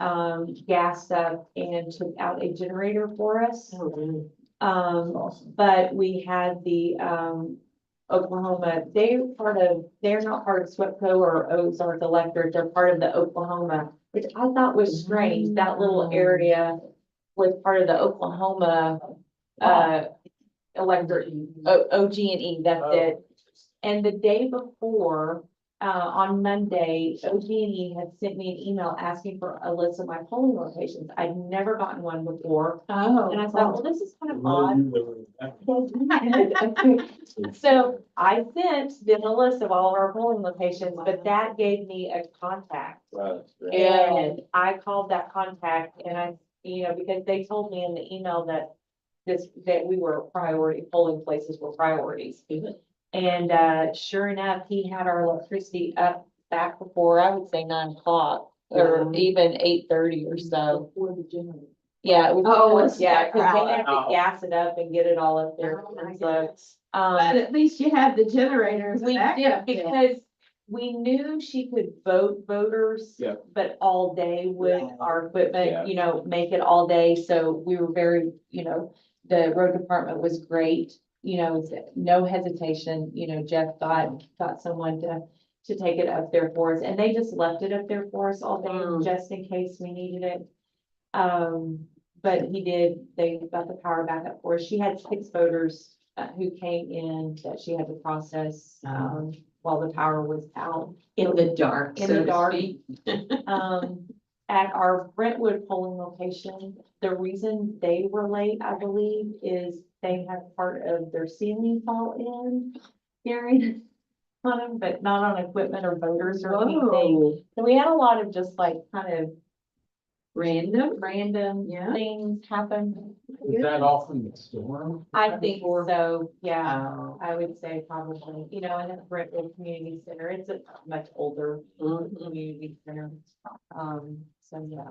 gassed up and took out a generator for us. Oh, Awesome. But we had the, Oklahoma, they're not part of SWEPCO or Ozark Electric, they're part of the Oklahoma, which I thought was strange, that little area was part of the Oklahoma, electric, OG&E, that's it. And the day before, on Monday, OG&E had sent me an email asking for a list of my polling locations. I'd never gotten one before. Oh. And I thought, well, this is kind of odd. So I sent them a list of all of our polling locations, but that gave me a contact. And I called that contact and I, you know, because they told me in the email that that we were a priority, polling places were priorities. And, sure enough, he had our electricity up back before, I would say 9 o'clock or Wow. even 8:30 or so. Before the generator. Yeah, it was. Oh, was Yeah, that cause they right? had to gas it up and get it all up there. Oh, my And so, goodness. But at least you had the generators. we back did up there. because we knew she could vote voters. Yeah. But all day would Right. our Yeah. equipment, you know, make it all day. So we were very, you know, the road department was great. You know, no hesitation, you know, Jeff got someone to take it up there for us and they just left it up there for us all day Mm. just in case we needed it. But they got the power back up for us. She had 6 voters who came in that she had to process, while the power was out. In the dark, In so the to dark. speak. At our Brentwood polling location, the reason they were late, I believe, is they had part of their ceiling fall in during on them, but not on equipment or voters or anything. Whoa, So we had a lot of just like kind of random. Yeah. things happen. Is that all from the storm? I think so, yeah. Oh. I would say probably, you know, and at Brentwood Community Center, it's a much older Mhm. community center. So yeah.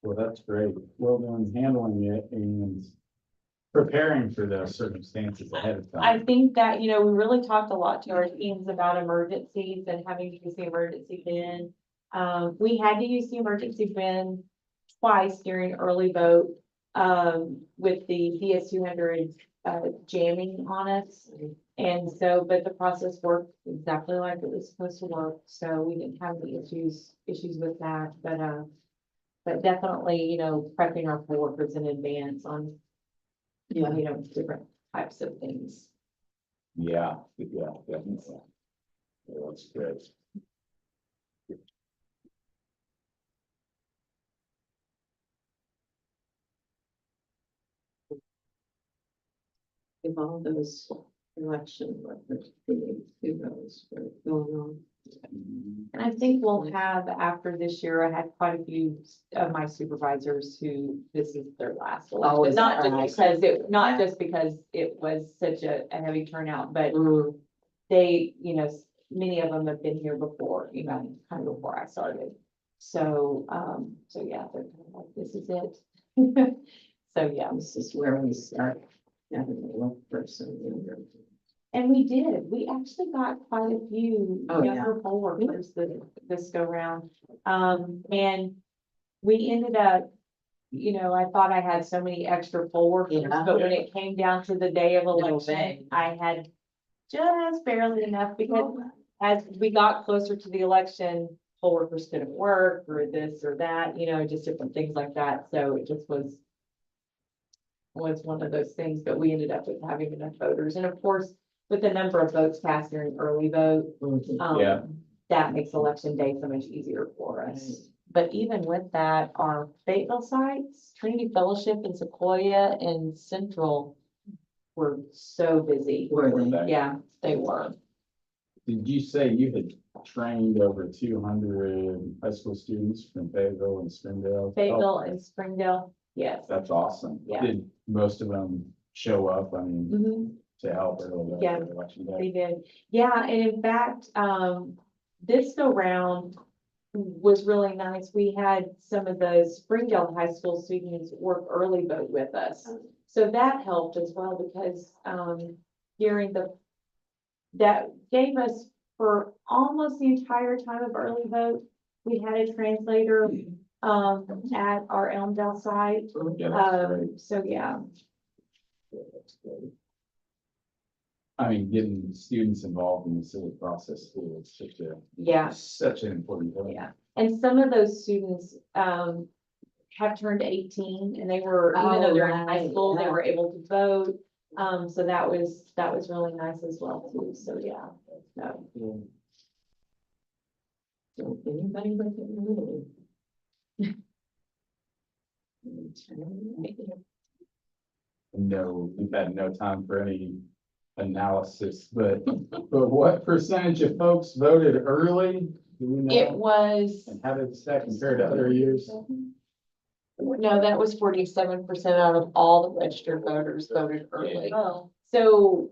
Well, that's great. Well done handling it and preparing for those circumstances ahead of I time. think that, you know, we really talked a lot to our teams about emergencies and having to use the emergency bin. We had to use the emergency bin twice during early vote, with the DS200, jamming on us. And so, but the process worked exactly like it was supposed to work, so we didn't have any issues with that, but definitely, you know, prepping our workers in advance on, Yeah. you know, different types of things. Yeah, definitely. Well, that's good. If all those election workers, who knows what's going on. And I think we'll have, after this year, I had quite a few of my supervisors who this is their last Oh, election. is Not that just right? because not Yeah. just because it was such a heavy turnout, but Mm. they, you know, many of them have been here before, you know, kind of before I started. So, so yeah, they're kind of like, this is it. So, yeah, This is where we start having to look for some younger. and we did, we actually got quite a few Oh, yeah. younger poll workers this go round. And we ended up, you know, I thought I had so many extra poll workers, Yeah. but when it came down to the day of Little election, vague. I had just barely enough because as we got closer to the election, poll workers couldn't work or this or that, you know, just different things like that. So it just was was one of those things, but we ended up with having enough voters. And of course, with the number of votes cast during early vote, Yeah. that makes election day so much easier for us. But even with that, our Fayetteville sites, Trinity Fellowship in Sequoia and Central were so busy. Were they? Yeah, they were. Did you say you had trained over 200 high school students from Fayetteville and Springdale? Fayetteville and Springdale, yes. That's awesome. Yeah. Did most of them show up, I mean, Mhm. to help early Yeah. for election day? They did. Yeah, and in fact, this go round was really nice. We had some of the Springdale High School students work early vote with us. So that helped as well because, during that gave us for almost the entire time of early vote, we had a translator, at our Elmdale site. Yeah, that's great. So yeah, That's great. I mean, getting students involved in the civic process too, it's yeah. such an important thing. Yeah, and some of those students, have turned 18 and they were, even though they're in high right, school, they yeah. were able to vote. So that was really nice as well too, so yeah. So, Don't anybody look at me. No, we've had no time for any analysis, but what percentage of folks voted early? Do we it know? was, And how did that compare to other years? no, that was 47% out of all the registered voters voted early. Oh. So,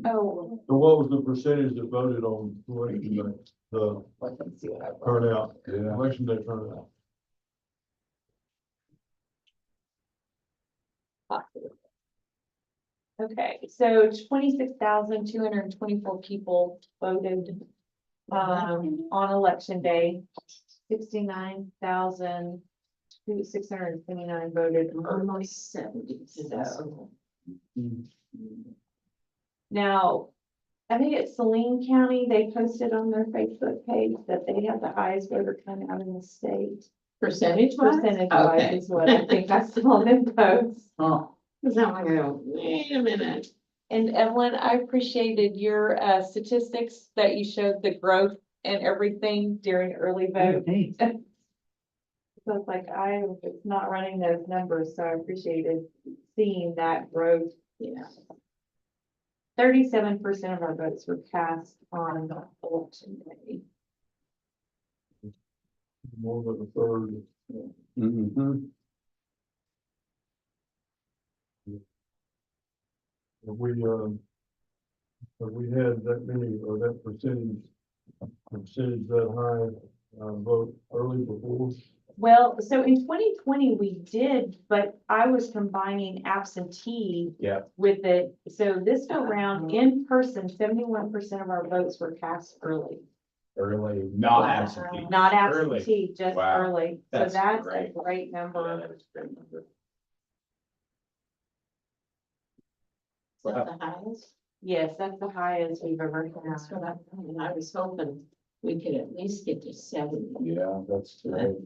So what was the percentage that voted on election day, the let me see what I wrote. turnout, Yeah. election day turnout? Okay, so 26,224 people voted, on election day. 69,629 voted early. Almost 70. So. Now, I think it's Saline County, they posted on their Facebook page that they have the highest voter turnout in the state. Percentage wise? Percentage wise is what I think I saw in posts. Oh, Cause I'm like, oh, wait a minute. And Evelyn, I appreciated your statistics that you showed the growth and everything during early vote. So it's like, I was not running those numbers, so I appreciated seeing that growth. Yeah. 37% of our votes were cast on election day. More than a third. mhm. Have we had that many, or that percentage that high, vote early before? Well, so in 2020 we did, but I was combining absentee Yeah. with it. So this go round in person, 71% of our votes were cast early. Early, not Wow. absentee. Not Early. absentee, just Wow. early. So That's that's a great. great Yeah, number. that is a great number. Is that the highest? Yes, that's the highest we've ever That's had. what I was hoping we could at least get to 70. Yeah, that's great.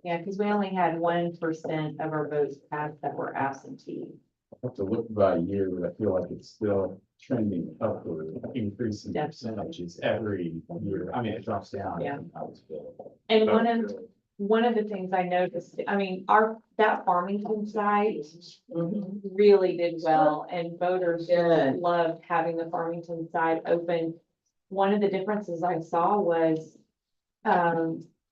Yeah, because we only had 1% of our votes cast that were absentee. I have to look by year, but I feel like it's still trending upward, increasing Definitely. percentages every year. I mean, it drops down. Yeah. I was good. And But one of the things I noticed, I mean, that Farmington site Mhm. really did well and voters Good. loved having the Farmington side open. One of the differences I saw was,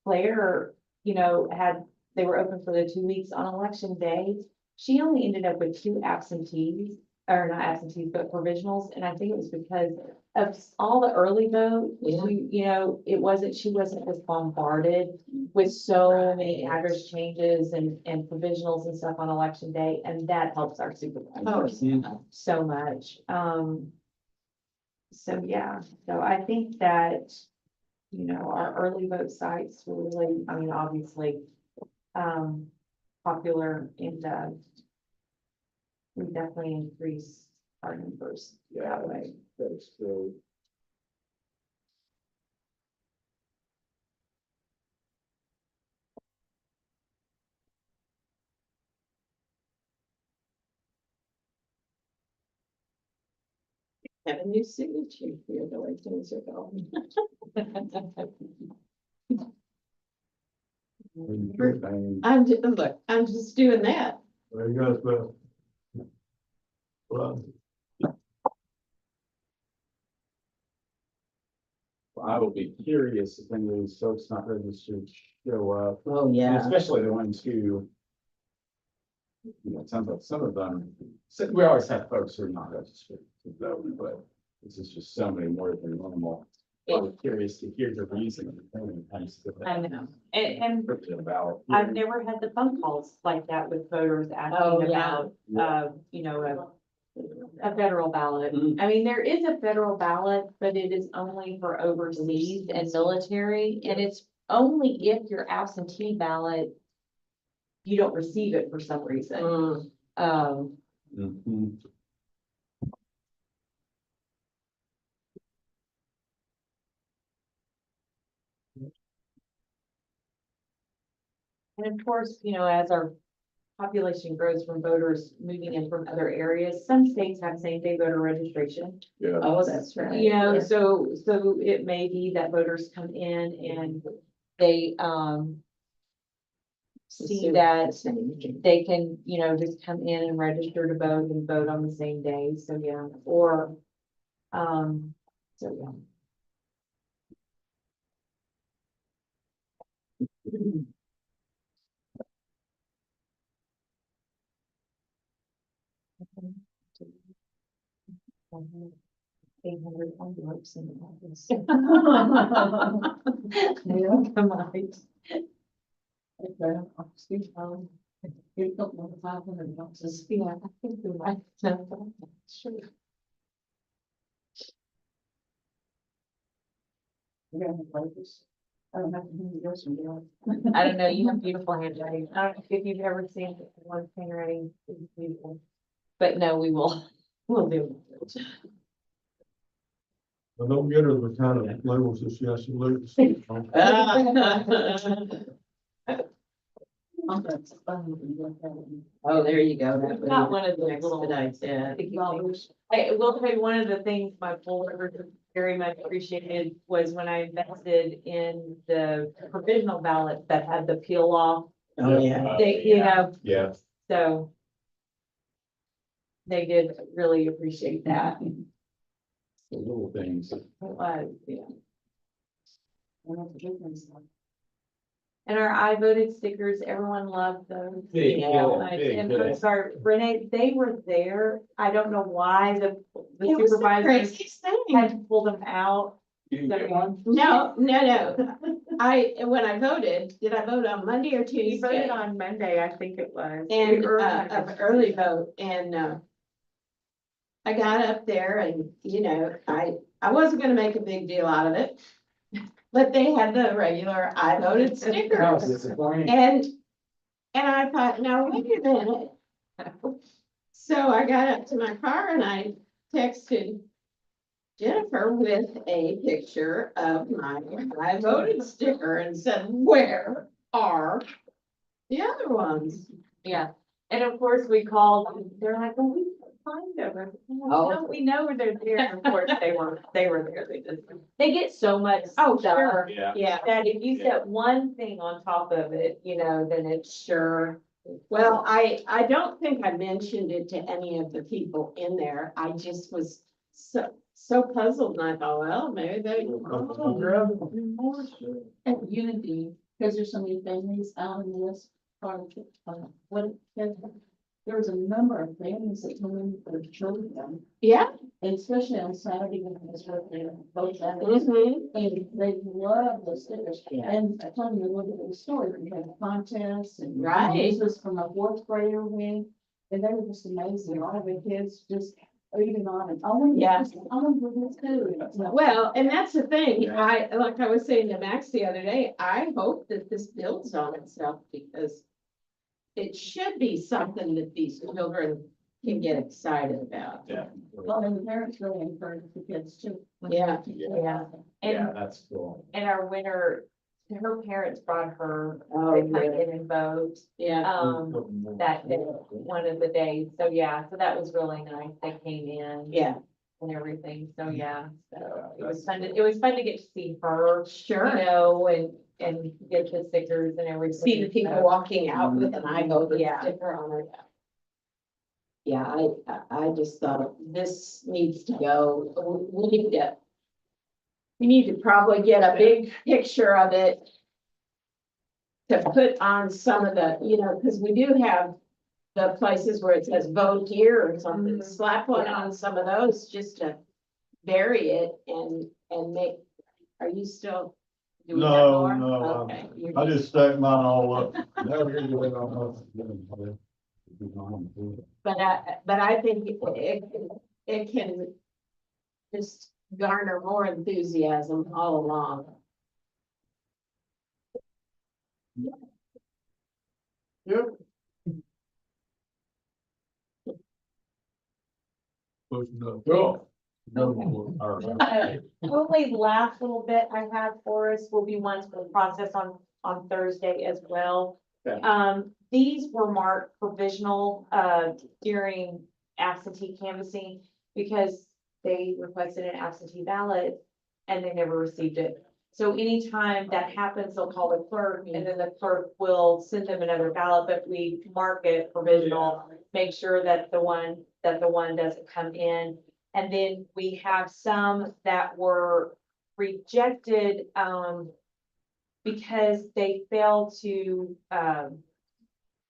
Claire, they were open for the 2 weeks on election day. She only ended up with 2 absentees, or not absentees, but provisionals, and I think it was because of all the early vote. Yeah. She wasn't as bombarded with so many Right. address changes and provisionals and stuff on election day, and that helps our Oh, supervisors yeah. so much. So yeah, so I think that, our early vote sites were really, I mean, obviously, popular and, we definitely increased our numbers that way. That's great. have a new signature here, the way things are going. Look, I'm just doing that. There you go, Beth. Well, I will be curious if any of these folks not registered show up, Oh, and especially the ones who. It sounds like some of them, so we always have folks who are not registered to vote, but this is just so many more than normal. I'm curious to hear the reason. I know, and About. I've never had the phone calls like that with voters Oh, asking yeah. about, a federal ballot. Mhm. I mean, there is a federal ballot, but it is only for overseas and military, and it's only if your absentee ballot, you don't receive it for some reason. Um, Mhm. and of course, as our population grows from voters moving in from other areas, some states have same-day voter registration. yeah. Oh, that's right. So it may be that voters come in and they, see that they can, just come in and register to vote and vote on the same day, so yeah, or, so yeah. $800 envelopes in the office. Come on. Yeah, I think you're right. Sure. I don't know, you have beautiful handwriting. I don't know if you've ever seen one handwriting, it's beautiful. But no, we'll do it. But don't get her the kind of labels that she has to lose. Oh, there you go. That Not one of would the little. expedite that. I will tell you, one of the things my poll workers very much appreciated was when I invested in the provisional ballots that had the peel off. Oh, yeah. They, Yeah. so they did really appreciate that. The little things. It was, yeah. And our I voted stickers, everyone loved those. Big, Yeah, good, big, and good. I'm sorry, Renee, they were there. I don't know why the It was the supervisors craziest thing. had to pull them out. You didn't get one? No. When I voted, did I vote on Monday or Tuesday? You voted on Monday, I think it was. And, Early- of early vote, and, I got up there and, I wasn't gonna make a big deal out of it. But they had the regular I voted That was stickers, disappointing. and I thought, now wait a minute. So I got up to my car and I texted Jennifer with a picture of my I voted sticker and said, where are the other ones? Yeah, and of course we called, and they're like, well, we can't find them. No, we know where they're there. And of course, they were there. They get so much. Oh, stuff sure. Yeah. Yeah, That if you set one thing on top of it, then it's sure. well, I don't think I mentioned it to any of the people in there. I just was so puzzled and I thought, well, maybe they. At Unity, because there's so many families out in this part of there was a number of families that come in for children, Yeah. and especially on Saturday when it was birthday, both Saturdays. Mhm. And they love the stickers. Yeah. And I told them a little bit of the story. We had contests and. Right. This was from a fourth grader win, and they were just amazing. All of the kids just eating on it. Yeah. I want to do this too. Well, and that's the thing. Like I was saying to Max the other day, I hope that this builds on itself because it should be something that these children can get excited about. Yeah. Well, and the parents really encourage the kids too. Yeah. Yeah. Yeah, And, that's cool. and our winner, her parents brought her Oh, to come really? in and vote, Yeah. that day, one of the days. So yeah, so that was really nice. They came in. Yeah. and everything, so yeah, so it was fun to get to see her, you Sure. know, and get the stickers and everything. See the people so. walking out with an I voted Yeah. sticker on it. Yeah, I just thought this needs to go. We need to probably get a big picture of it to put on some of the, because we do have the places where it says vote here or something, Mhm. slap one on some of those just to bury it and make, are you still? Do we have No, more? no, Okay. I just stacked mine all up. But I think it can just garner more enthusiasm all along. Yep. Cool. All right. Only last little bit I have for us will be ones for the process on Thursday as well. Okay. These were marked provisional, during absentee canvassing because they requested an absentee ballot and they never received it. So anytime that happens, they'll call the clerk and then the clerk will send them another ballot, but we mark it provisional, make sure that the one doesn't come in. And then we have some that were rejected, because they failed to,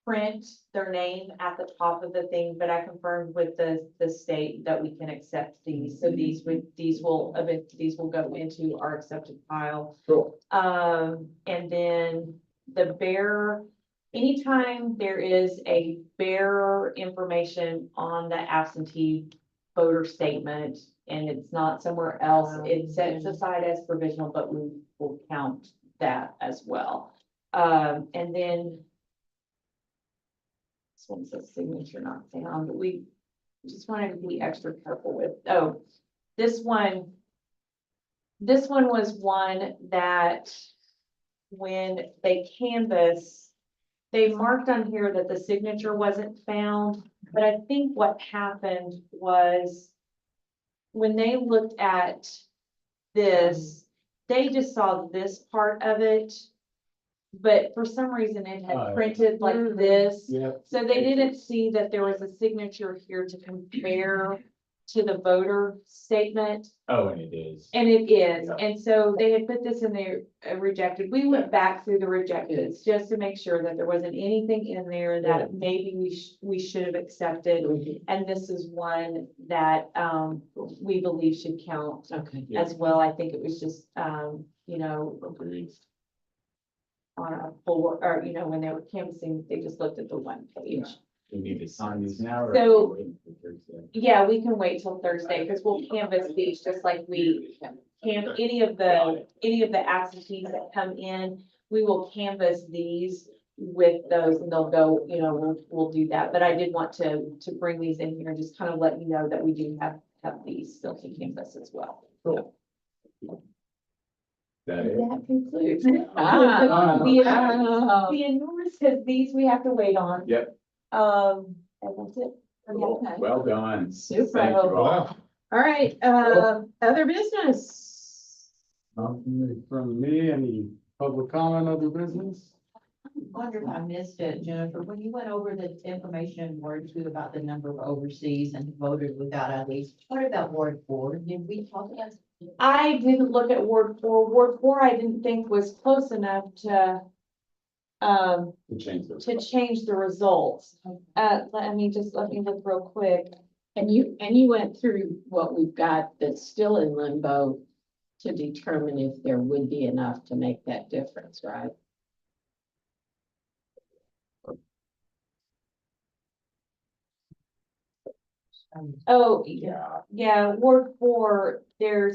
print their name at the top of the thing, but I confirmed with the state that we can accept these. So these will go into our accepted file. Cool. And then the bearer, anytime there is a bearer information on the absentee voter statement and it's not somewhere else, it sets aside as provisional, but we will count that as well. And then this one says signature not found, but we just wanted to be extra careful with, this one was one that when they canvass, they marked on here that the signature wasn't found, but I think what happened was when they looked at this, they just saw this part of it, but for some reason it had printed like this. Yeah. So they didn't see that there was a signature here to compare to the voter statement, Oh, and it is. and it is. Yeah. And so they had put this in there, rejected. We went back through the rejecteds just to make sure that there wasn't anything in there that maybe we should have accepted. And this is one that, we believe should count Okay. as well. I think it was just, Agreed. on a full, or, when they were canvassing, they just looked at the one page. We need to sign these now. or- So- Yeah, we can wait till Thursday, because we'll canvass these just like we any of the absentees that come in, we will canvass these with those and they'll go, we'll do that. But I did want to bring these in here and just kind of let you know that we do have these still to canvass as well. Cool. That it? That concludes. Ah. The enormous, because these we have to wait on. Yep. And that's it. Cool. Okay. Well done. Super. Thank you all. Wow. All right, other business. Nothing from me, any public comment, other business? I wonder if I missed it, Jennifer, when you went over the information Ward 2 about the number of overseas and voted without IDs, what about Ward 4? Did we talk about? I didn't look at Ward 4. Ward 4, I didn't think was close enough to To change those. change the results. Let me look real quick. And you went through what we've got that's still in limbo to determine if there would be enough to make that difference, right? Oh, yeah, Ward 4, there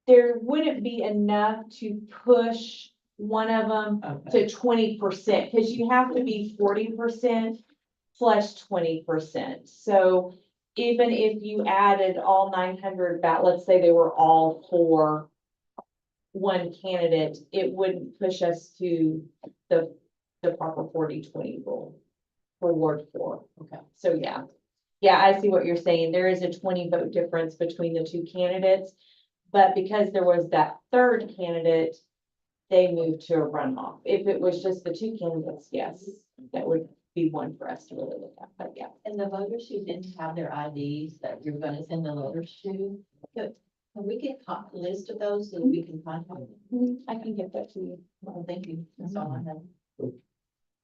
wouldn't be enough to push one of them Okay. to 20%, because you have to be 40% plus 20%. So even if you added all 900 let's say they were all for one candidate, it wouldn't push us to the proper 40-20 rule for Ward 4. Okay. So, yeah. Yeah, I see what you're saying. There is a 20 vote difference between the two candidates. But because there was that third candidate, they moved to a runoff. If it was just the two candidates, yes, that would be one for us to really look at, but yeah. And the voters who didn't have their IDs that you're gonna send the letters to, can we get a list of those so that we can contact them? I can get that to you. Well, thank you. That's all I have.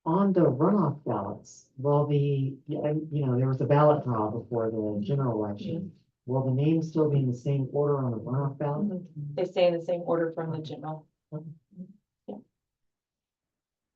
On the runoff ballots, will there was a ballot draw before the general election. Will the names still be in the same order on the runoff ballot? They stay in the same order from the general.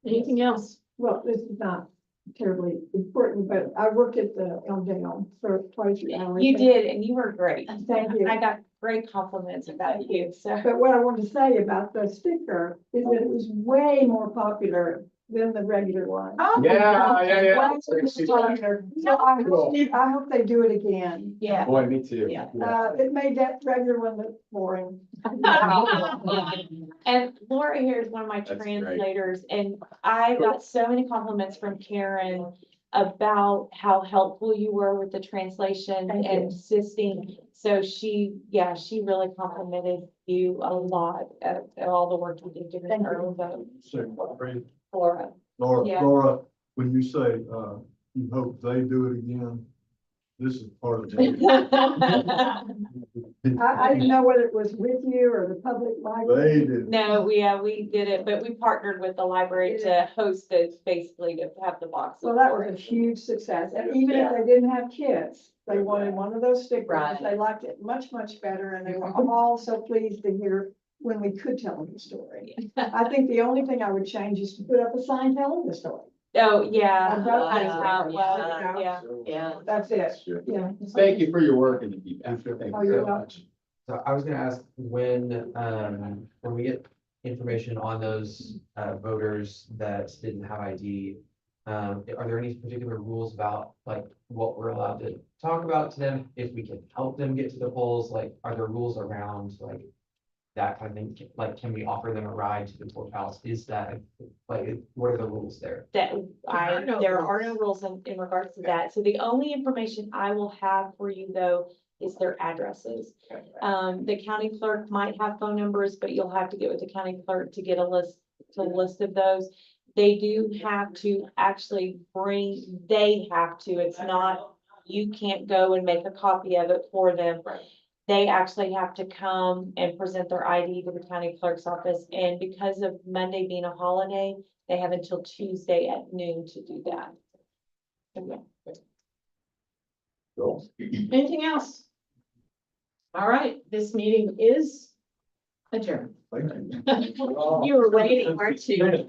Anything else? Well, this is not terribly important, but I worked at the Elmdale for quite a few hours. You did, and you were great. Thank you. I got great compliments about you, so. But what I wanted to say about the sticker is that it was way more popular than the regular one. Yeah. Way more popular. So Cool. I hope they do it again. Yeah. Boy, me too. Yeah. It made that regular one look boring. And Laura here is one of my That's great. translators, and I got so many compliments from Karen about how helpful you were with the translation Thank you. and assisting. So she really complimented you a lot at all the work you did during Thank her you. own vote, So, Laura. Laura, Yeah. Laura, when you say, you hope they do it again, this is part of it. I didn't know whether it was with you or the public library. They did. No, we did it, but we partnered with the library to host it, basically to have the box. So that was a huge success. And even if they didn't have kids, they wanted one of those stickers. Right. They liked it much, much better. And they were all so pleased to hear when we could tell them the story. I think the only thing I would change is to put up a sign telling the story. Oh, yeah. I've got That's that. how it was, yeah. Yeah. That's it. Yeah. Thank you for your work and the feedback. Thank Oh, you you're so welcome. much. So I was gonna ask when we get information on those voters that didn't have ID, are there any particular rules about like what we're allowed to talk about to them? If we can help them get to the polls, like are there rules around like that kind of thing? Like, can we offer them a ride to the courthouse? Is that like, what are the rules there? There are no rules. rules in regards to that. So the only information I will have for you though is their addresses. The county clerk might have phone numbers, but you'll have to get with the county clerk to get a list of those. They do have to actually it's not, you can't go and make a copy of it for them. They actually have to come and present their ID to the county clerk's office, and because of Monday being a holiday, they have until Tuesday at noon to do that. So, yeah. Cool. Anything else? All right, this meeting is adjourned. Thank you. You were waiting, weren't you?